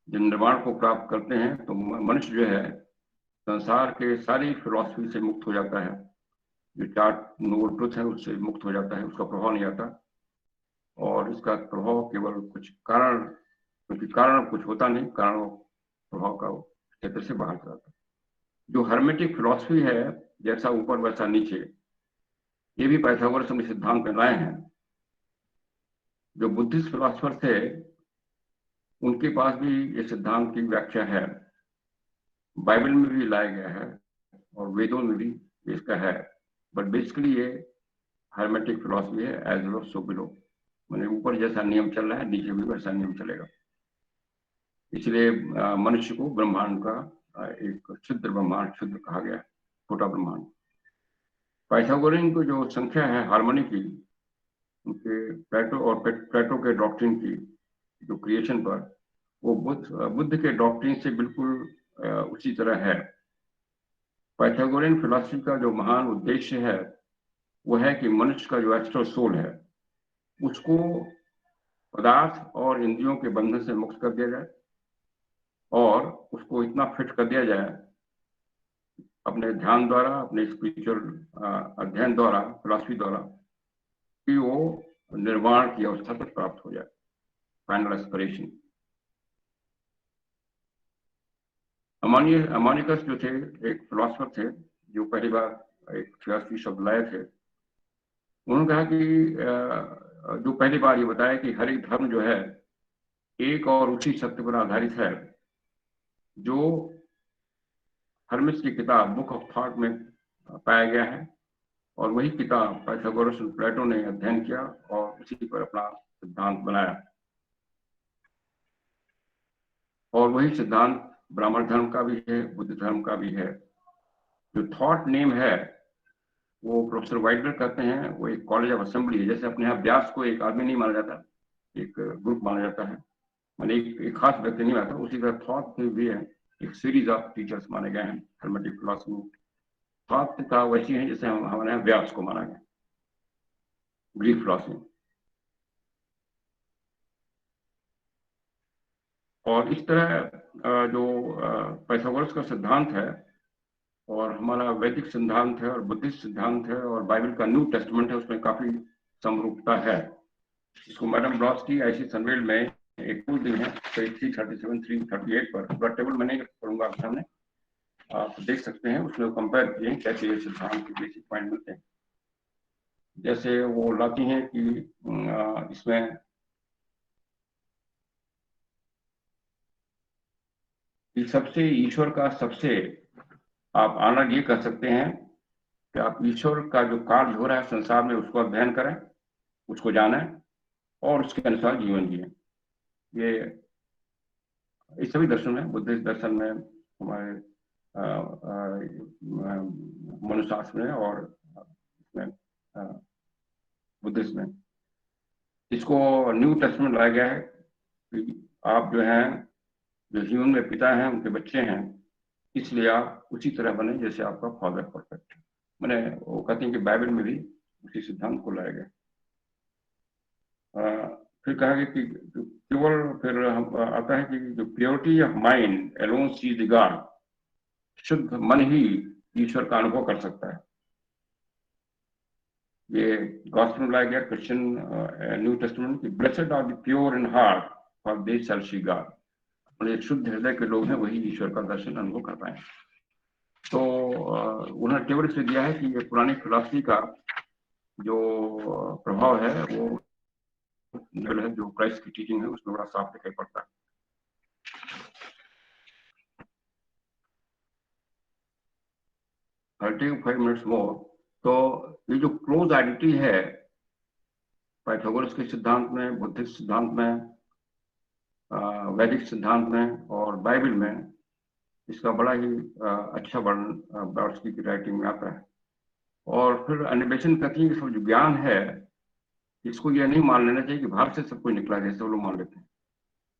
जब निर्वाण को प्राप्त करते हैं तो मनुष्य जो है संसार के सारी फिलॉसफी से मुक्त हो जाता है, जो 4 नोबल ट्रुथ है उससे मुक्त हो जाता है, उसका प्रभाव नहीं आता, और इसका प्रभाव केवल कुछ कारण, क्योंकि कारण कुछ होता नहीं, कारण प्रभाव का क्षेत्र से बाहर जाता है। जो हर्मेटिक फिलॉसफी है, जैसा ऊपर वैसा नीचे, ये भी पाइथागोरस ने सिद्धांत में लाए हैं। जो बुद्धिस्ट फिलॉसफर थे उनके पास भी ये सिद्धांत की व्याख्या है, बाइबल में भी लाया गया है और वेदों में भी इसका है। बट बेसिकली ये हर्मेटिक फिलॉसफी है, एज लो सो बिलो, मैंने ऊपर जैसा नियम चल रहा है नीचे भी वैसा नियम चलेगा। इसलिए मनुष्य को ब्रह्मांड का एक क्षुद्र ब्रह्मांड, क्षुद्र कहा गया, छोटा ब्रह्मांड। पाइथागोरियन को जो संख्या है हार्मोनी की, उनके प्लेटो के डॉक्ट्रिन की जो क्रिएशन पर, वो बुद्ध के डॉक्ट्रिन से बिल्कुल उसी तरह है। पाइथागोरियन फिलॉसफी का जो महान उद्देश्य है वो है कि मनुष्य का जो एस्ट्रल सोल है उसको पदार्थ और इंद्रियों के बंधन से मुक्त कर दिया जाए, और उसको इतना फिट कर दिया जाए अपने ध्यान द्वारा, अपने स्पिरिचुअल अध्ययन द्वारा, फिलॉसफी द्वारा, कि वो निर्वाण की अवस्था तक प्राप्त हो जाए, फाइनल एस्पिरेशन। अमानिकस जो थे एक फिलॉसफर थे जो पहली बार एक फिलॉसफी शब्द लाए थे। उन्होंने कहा कि जो पहली बार ये बताया कि हर एक धर्म जो है एक और उसी सत्य पर आधारित है, जो हर्मिस की किताब बुक ऑफ थॉट में पाया गया है, और वही किताब पाइथागोरस और प्लेटो ने अध्ययन किया और उसी पर अपना सिद्धांत बनाया। और वही सिद्धांत ब्राह्मण धर्म का भी है, बुद्ध धर्म का भी है। जो थॉट नेम है वो प्रोफेसर वाइडर कहते हैं, वो एक कॉलेज ऑफ असेंबली है। जैसे अपने यहाँ व्यास को एक आदमी नहीं माना जाता, एक ग्रुप माना जाता है, मैंने एक खास व्यक्ति नहीं माना। उसी तरह थॉट भी है, एक सीरीज ऑफ टीचर्स माने गए हैं थर्मेटिक फिलोसफी। थॉट का वैसी है जैसे हमारे यहाँ व्यास को माना गया, ग्रीक फिलोसफी। और इस तरह जो पाइथागोरस का सिद्धांत है और हमारा वैदिक सिद्धांत है और बुद्धिस्ट सिद्धांत है और बाइबल का न्यू टेस्टमेंट है, उसमें काफी समरूपता है। इसको मैडम ब्लॉस्की ऐसी सनवेल में एक टूल दी है, 337 338 पर। पूरा टेबल मैं नहीं करूंगा आपके सामने, आप देख सकते हैं। उसमें कंपेयर किए कैसे ये सिद्धांत के बेसिक पॉइंट मिलते हैं। जैसे वो लाती हैं कि इसमें सबसे ईश्वर का सबसे आप आनंद ये कह सकते हैं कि आप ईश्वर का जो कार्य हो रहा है संसार में उसको अध्ययन करें, उसको जानें और उसके अनुसार जीवन जिए। ये सभी दर्शन में, बुद्धिस्ट दर्शन में, हमारे मनुशास्त्र में और इसमें बुद्धिस्ट में, इसको न्यू टेस्टमेंट लाया गया है कि आप जो हैं, जो जीवन में पिता हैं उनके बच्चे हैं, इसलिए आप उसी तरह बने जैसे आपका फादर परफेक्ट है। मैंने वो कहते हैं कि बाइबल में भी उसी सिद्धांत को लाया गया। फिर कहा गया कि केवल फिर आता है कि जो purity of mind alone sees the God, शुद्ध मन ही ईश्वर का अनुभव कर सकता है। ये गॉस्पेल में लाया गया क्रिश्चियन न्यू टेस्टमेंट की, blessed are the pure in heart for they shall see God. मतलब शुद्ध हृदय के लोग हैं वही ईश्वर का दर्शन अनुभव कर पाए। तो उन्होंने टेबल से दिया है कि ये पुरानी फिलॉसफी का जो प्रभाव है वो है, जो क्राइस्ट की टीचिंग है उसमें बड़ा साफ दिखाई पड़ता है। 35 मिनट्स मोर। तो ये जो क्लोज आइडेंटिटी है पाइथागोरस के सिद्धांत में, बुद्धिस्ट सिद्धांत में, वैदिक सिद्धांत में और बाइबल में, इसका बड़ा ही अच्छा वर्णन ब्लॉस्की की राइटिंग में आता है। और फिर अन्वेषण करती है कि सब जो ज्ञान है इसको यह नहीं मान लेना चाहिए कि बाहर से सब कुछ निकला जैसे वो लोग मान लेते हैं।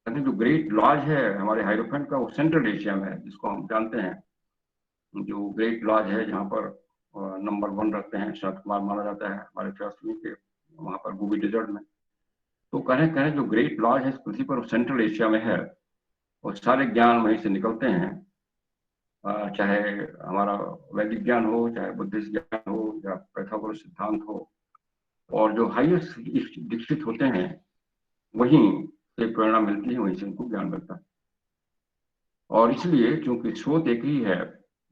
कहते हैं जो ग्रेट लॉज है हमारे हाइरोफेंट का वो सेंट्रल एशिया में है, जिसको हम जानते हैं। जो ग्रेट लॉज है जहाँ पर नंबर 1 रखते हैं शरद कुमार माना जाता है हमारे फिलोसफी के, वहाँ पर गोबी डेजर्ट में। तो कहें जो ग्रेट लॉज है इस पृथ्वी पर सेंट्रल एशिया में है और सारे ज्ञान वहीं से निकलते हैं। चाहे हमारा वैदिक ज्ञान हो, चाहे बुद्धिस्ट ज्ञान हो, या पाइथागोरस सिद्धांत हो, और जो हाईएस्ट दीक्षित होते हैं वहीं से प्रेरणा मिलती है, वहीं से उनको ज्ञान मिलता है। और इसलिए चूंकि स्रोत एक ही है,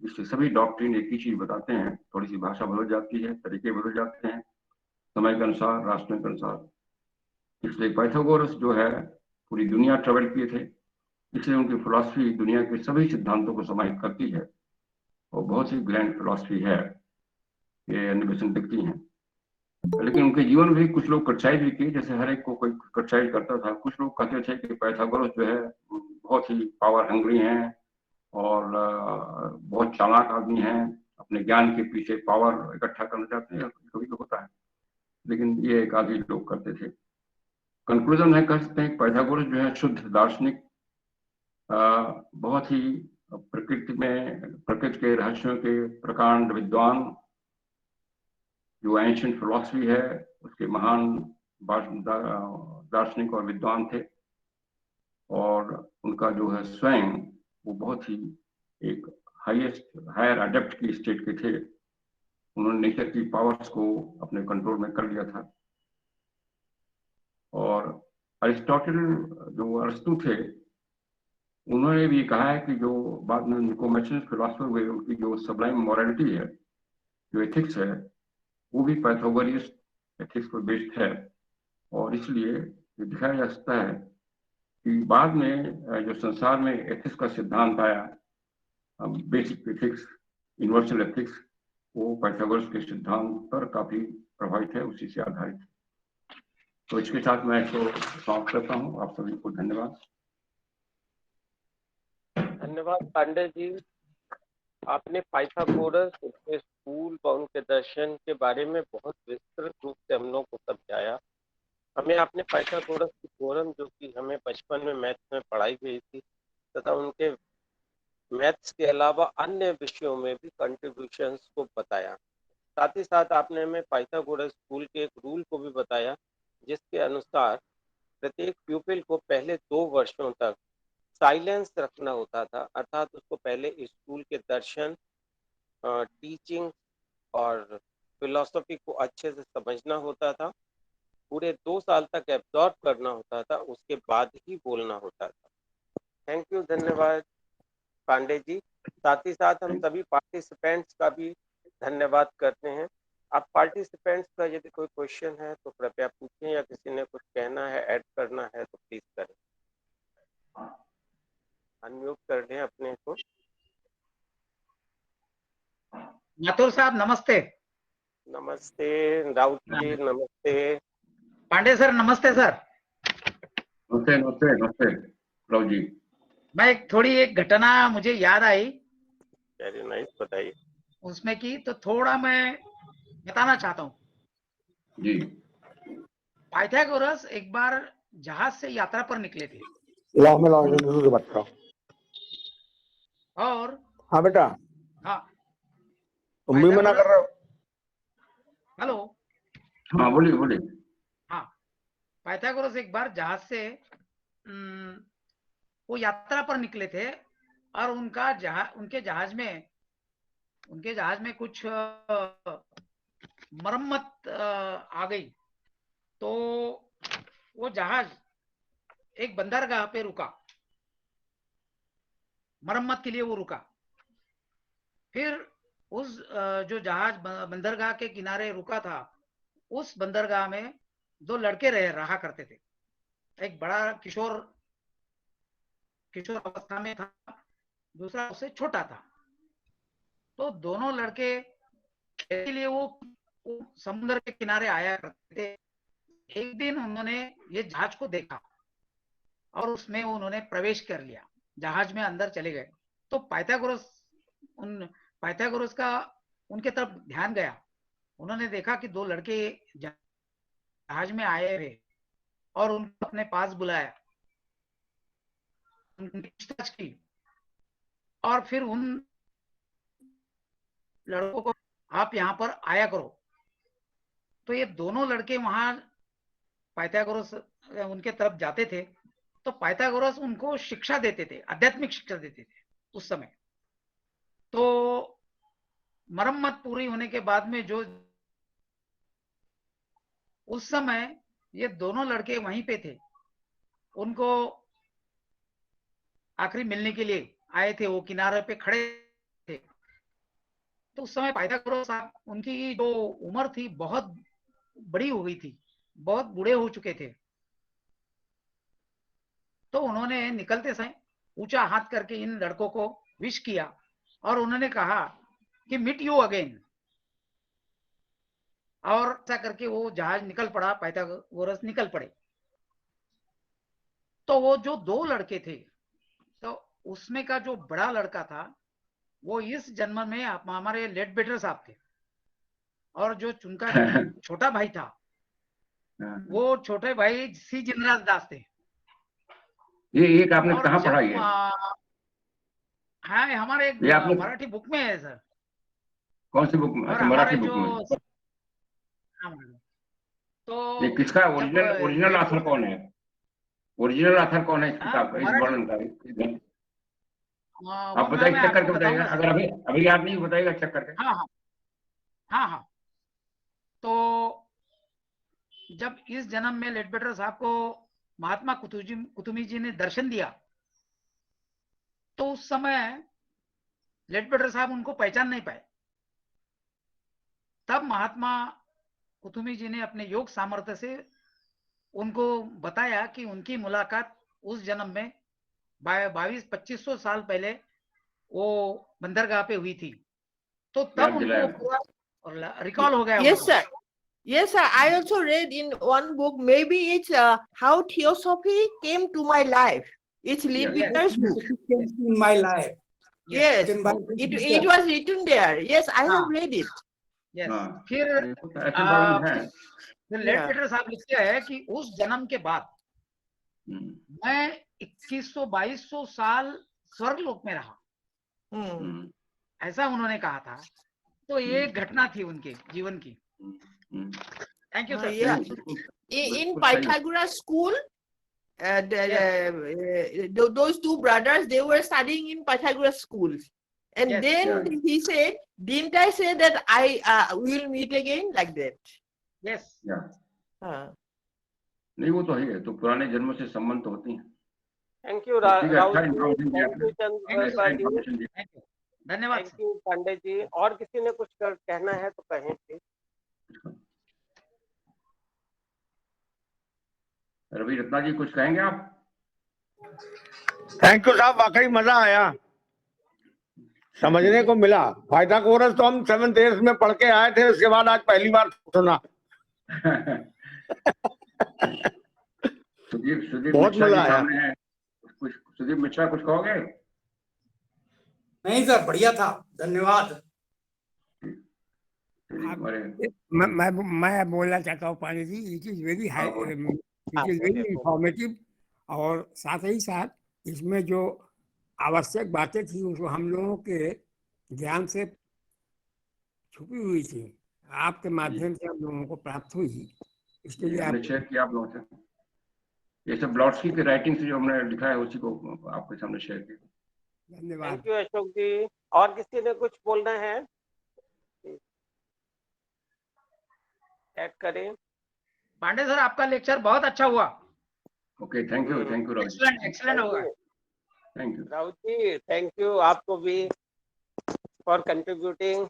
इसलिए सभी डॉक्ट्रिन एक ही चीज बताते हैं। थोड़ी सी भाषा बदल जाती है, तरीके बदल जाते हैं समय के अनुसार, राष्ट्रों के अनुसार। इसलिए पाइथागोरस जो है पूरी दुनिया ट्रेवल किए थे, इसलिए उनकी फिलॉसफी दुनिया के सभी सिद्धांतों को समाहित करती है और बहुत ही ग्रैंड फिलॉसफी है, ये अन्वेषण दिखती हैं। लेकिन उनके जीवन में भी कुछ लोग क्रिटिसाइज भी किए, जैसे हर एक को कोई क्रिटिसाइज करता था। कुछ लोग कहते थे कि पाइथागोरस जो है बहुत ही पावर हंग्री हैं और बहुत चालाक आदमी हैं, अपने ज्ञान के पीछे पावर इकट्ठा करना चाहते हैं, कभी तो होता है। लेकिन ये एक आदि लोग करते थे। कंक्लूजन है कह सकते हैं पाइथागोरस जो है शुद्ध दार्शनिक, बहुत ही प्रकृति के रहस्यों के प्रकांड विद्वान, जो एंशिएंट फिलॉसफी है उसके महान दार्शनिक और विद्वान थे। और उनका जो है स्वयं वो बहुत ही एक हायर अडेप्ट की स्टेट के थे। उन्होंने नेचर की पावर्स को अपने कंट्रोल में कर लिया था। और अरिस्टोटल जो अरस्तु थे, उन्होंने भी कहा है कि जो बाद में निकोमेचियन फिलोसफर हुए उनकी जो सबलाइम मॉरलिटी है, जो एथिक्स है, वो भी पाइथागोरियस एथिक्स पर बेस्ड है। और इसलिए ये दिखाया जा सकता है कि बाद में जो संसार में एथिक्स का सिद्धांत आया, बेसिक एथिक्स, यूनिवर्सल एथिक्स, वो पाइथागोरस के सिद्धांत पर काफी प्रभावित है, उसी से आधारित है। तो इसके साथ मैं इसको समाप्त करता हूँ। आप सभी को धन्यवाद। धन्यवाद पांडे जी, आपने पाइथागोरस, उनके स्कूल व उनके दर्शन के बारे में बहुत विस्तृत रूप से हम लोग को समझाया। हमें आपने पाइथागोरस की थ्योरम जो कि हमें बचपन में मैथ में पढ़ाई हुई थी तथा उनके मैथ्स के अलावा अन्य विषयों में भी कंट्रीब्यूशंस को बताया। साथ ही साथ आपने हमें पाइथागोरस स्कूल के एक रूल को भी बताया जिसके अनुसार प्रत्येक प्यूपिल को पहले 2 वर्षों तक साइलेंस रखना होता था, अर्थात उसको पहले स्कूल के दर्शन, टीचिंग और फिलॉसफी को अच्छे से समझना होता था। पूरे 2 साल तक एब्जॉर्ब करना होता था, उसके बाद ही बोलना होता था। थैंक यू, धन्यवाद पांडे जी। साथ ही साथ हम सभी पार्टिसिपेंट्स का भी धन्यवाद करते हैं। आप पार्टिसिपेंट्स का यदि कोई क्वेश्चन है तो कृपया पूछें, या किसी ने कुछ कहना है, ऐड करना है तो प्लीज करें। अनम्यूट कर लें अपने को। माथुर साहब नमस्ते। नमस्ते राउत जी, नमस्ते पांडे सर, नमस्ते सर। नमस्ते नमस्ते नमस्ते राव जी। मैं एक घटना मुझे याद आई, वेरी नाइस, बताइए। उसमें की तो थोड़ा मैं बताना चाहता हूँ जी। पाइथागोरस एक बार जहाज से यात्रा पर निकले थे लाओ मैं लाओ दूध के बात करो। और हाँ बेटा, हाँ तुम भी मना कर रहे हो। हेलो। हाँ बोलिए बोलिए। हाँ, पाइथागोरस एक बार जहाज से वो यात्रा पर निकले थे और उनके जहाज में कुछ मरम्मत आ गई, तो वो जहाज एक बंदरगाह पे रुका, मरम्मत के लिए वो रुका। फिर उस जो जहाज बंदरगाह के किनारे रुका था, उस बंदरगाह में 2 लड़के रहा करते थे। एक बड़ा किशोर अवस्था में था, दूसरा उससे छोटा था। तो दोनों लड़के के लिए वो समुद्र के किनारे आया करते थे। एक दिन उन्होंने ये जहाज को देखा और उसमें उन्होंने प्रवेश कर लिया, जहाज में अंदर चले गए। तो पाइथागोरस का उनके तरफ ध्यान गया। उन्होंने देखा कि 2 लड़के जहाज में आए थे और उनको अपने पास बुलाया, उनकी पूछताछ की और फिर उन लड़कों को आप यहाँ पर आया करो। तो ये दोनों लड़के वहां पाइथागोरस उनके तरफ जाते थे, तो पाइथागोरस उनको शिक्षा देते थे, आध्यात्मिक शिक्षा देते थे उस समय। तो मरम्मत पूरी होने के बाद में जो उस समय ये दोनों लड़के वहीं पे थे, उनको आखिरी मिलने के लिए आए थे, वो किनारे पे खड़े थे। तो उस समय पाइथागोरस साहब, उनकी जो उम्र थी बहुत बड़ी हो गई थी, बहुत बूढ़े हो चुके थे। तो उन्होंने निकलते समय ऊंचा हाथ करके इन लड़कों को विश किया और उन्होंने कहा कि मीट यू अगेन। और ऐसा करके वो जहाज निकल पड़ा, पाइथागोरस निकल पड़े। तो वो जो 2 लड़के थे, तो उसमें का जो बड़ा लड़का था वो इस जन्म में हमारे लेडबेटर साहब थे, और जो उनका छोटा भाई था वो छोटे भाई सी जिनराज दास थे। ये एक आपने कहाँ पढ़ाई है? हाँ, हमारे एक ये आपने मराठी बुक में है सर। कौन सी बुक में? और अच्छा, हमारे मराठी बुक जो में। तो ये किसका जब ओरिजिनल ये ऑथर कौन है? ओरिजिनल ऑथर कौन है इस किताब का, इस मराठी, वर्णन का? आप वो बताइए, मैं चेक आपको करके बताइएगा। बताऊंगा अगर सर। अभी अभी याद नहीं बताइएगा, चेक करके। हाँ हाँ हाँ हाँ। तो जब इस जन्म में लेडबेटर साहब को महात्मा कुतुमी जी ने दर्शन दिया, तो उस समय लेडबेटर साहब उनको पहचान नहीं पाए। तब महात्मा कुतुमी जी ने अपने योग सामर्थ्य से उनको बताया कि उनकी मुलाकात उस जन्म में 2200-2500 साल पहले वो बंदरगाह पे हुई थी। तो तब उनको पूरा रिकॉल हो गया। Yes sir, yes sir, I also read in one book, maybe it's how theosophy came to my life. It's Leadbeater's book. Came in my life. Yes, Written by it was written there. Yes, I have read it. Yes. हाँ, फिर ऐसे वर्णन है। तो लेट Yeah. पीटर साहब लिखते हैं कि उस जन्म के बाद मैं 2100-2200 साल स्वर्गलोक में रहा, Hmm. ऐसा उन्होंने कहा था। तो ये एक घटना थी उनके जीवन की। Thank you sir. Yeah. बिल्कुल In बिल्कुल सही है। Pythagoras school, Yes. those two brothers, they were studying in Pythagoras schools. And Yes. then Yeah. he said, didn't I say that I will meet again like that? Yes, या नहीं वो तो है, तो पुराने जन्मों से संबंध तो होती हैं। थैंक यू ठीक है, राहुल अच्छा जी, इन्फॉर्मेशन दिया थैंक यू आपने, चंद्र जी, इन्फॉर्मेशन दिया। थैंक यू, धन्यवाद thank sir. You Pandey ji. और किसी ने कुछ कहना है तो कहें प्लीज। रवि रत्ना जी कुछ कहेंगे आप? थैंक यू साहब, वाकई मजा आया, समझने को मिला। पाइथागोरस तो हम 7th 8th में पढ़ के आए थे, उसके बाद आज पहली बार सुना। सुदीप बहुत मिश्रा मजा जी आया। सामने है, कुछ सुदीप मिश्रा कुछ कहोगे? नहीं सर, बढ़िया था, धन्यवाद। मैं बोलना चाहता हूँ Pandey ji, it is very high, it is very informative, और साथ ही साथ इसमें जो आवश्यक बातें थी उसको हम लोगों के ज्ञान से छुपी हुई थी, आपके माध्यम से हम लोगों को प्राप्त हुई, इसके लिए हमने शेयर किया आप लोगों से। ये सब ब्लॉट्सकी की राइटिंग से जो हमने लिखा है उसी को आपके सामने शेयर किया। धन्यवाद। थैंक यू अशोक जी। और किसी ने कुछ बोलना है ऐड करें। पांडे सर, आपका लेक्चर बहुत अच्छा हुआ। Okay, thank you Rahul ji, excellent, excellent होगा। Thank you Rahul ji, thank you आपको भी फॉर कंट्रीब्यूटिंग।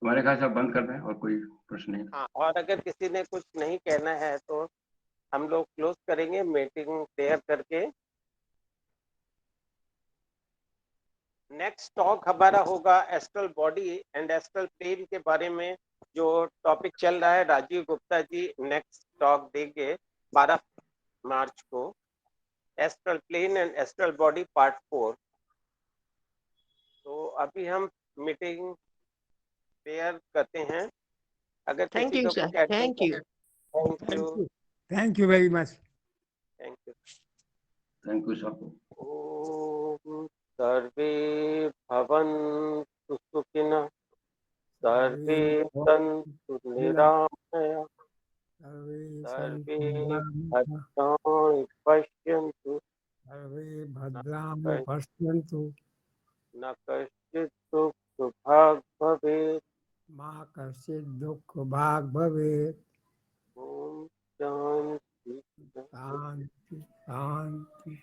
हमारे ख्याल से आप बंद कर दें, और कोई प्रश्न नहीं। हाँ, और अगर किसी ने कुछ नहीं कहना है तो हम लोग क्लोज करेंगे मीटिंग प्रेयर करके। नेक्स्ट टॉक हमारा होगा astral body and astral plane के बारे में, जो टॉपिक चल रहा है। राजीव गुप्ता जी नेक्स्ट टॉक देंगे 12 मार्च को, astral plane and astral body part 4। तो अभी हम मीटिंग प्रेयर करते हैं। अगर Thank किसी you, को sir. कुछ ऐड Thank करना you. है। Thank you very much. Thank you. Thank you सबको। ओम सर्वे भवन्तु सुखिनः, सर्वे सन्तु निरामयाः, सर्वे भद्राणि पश्यन्तु सर्वे भद्राणि पश्यन्तु, न कश्चित् दुःखभाग् भवेत्। मा कश्चित् दुःख भाग् भवेत्। ओम शांति। शांति शांति।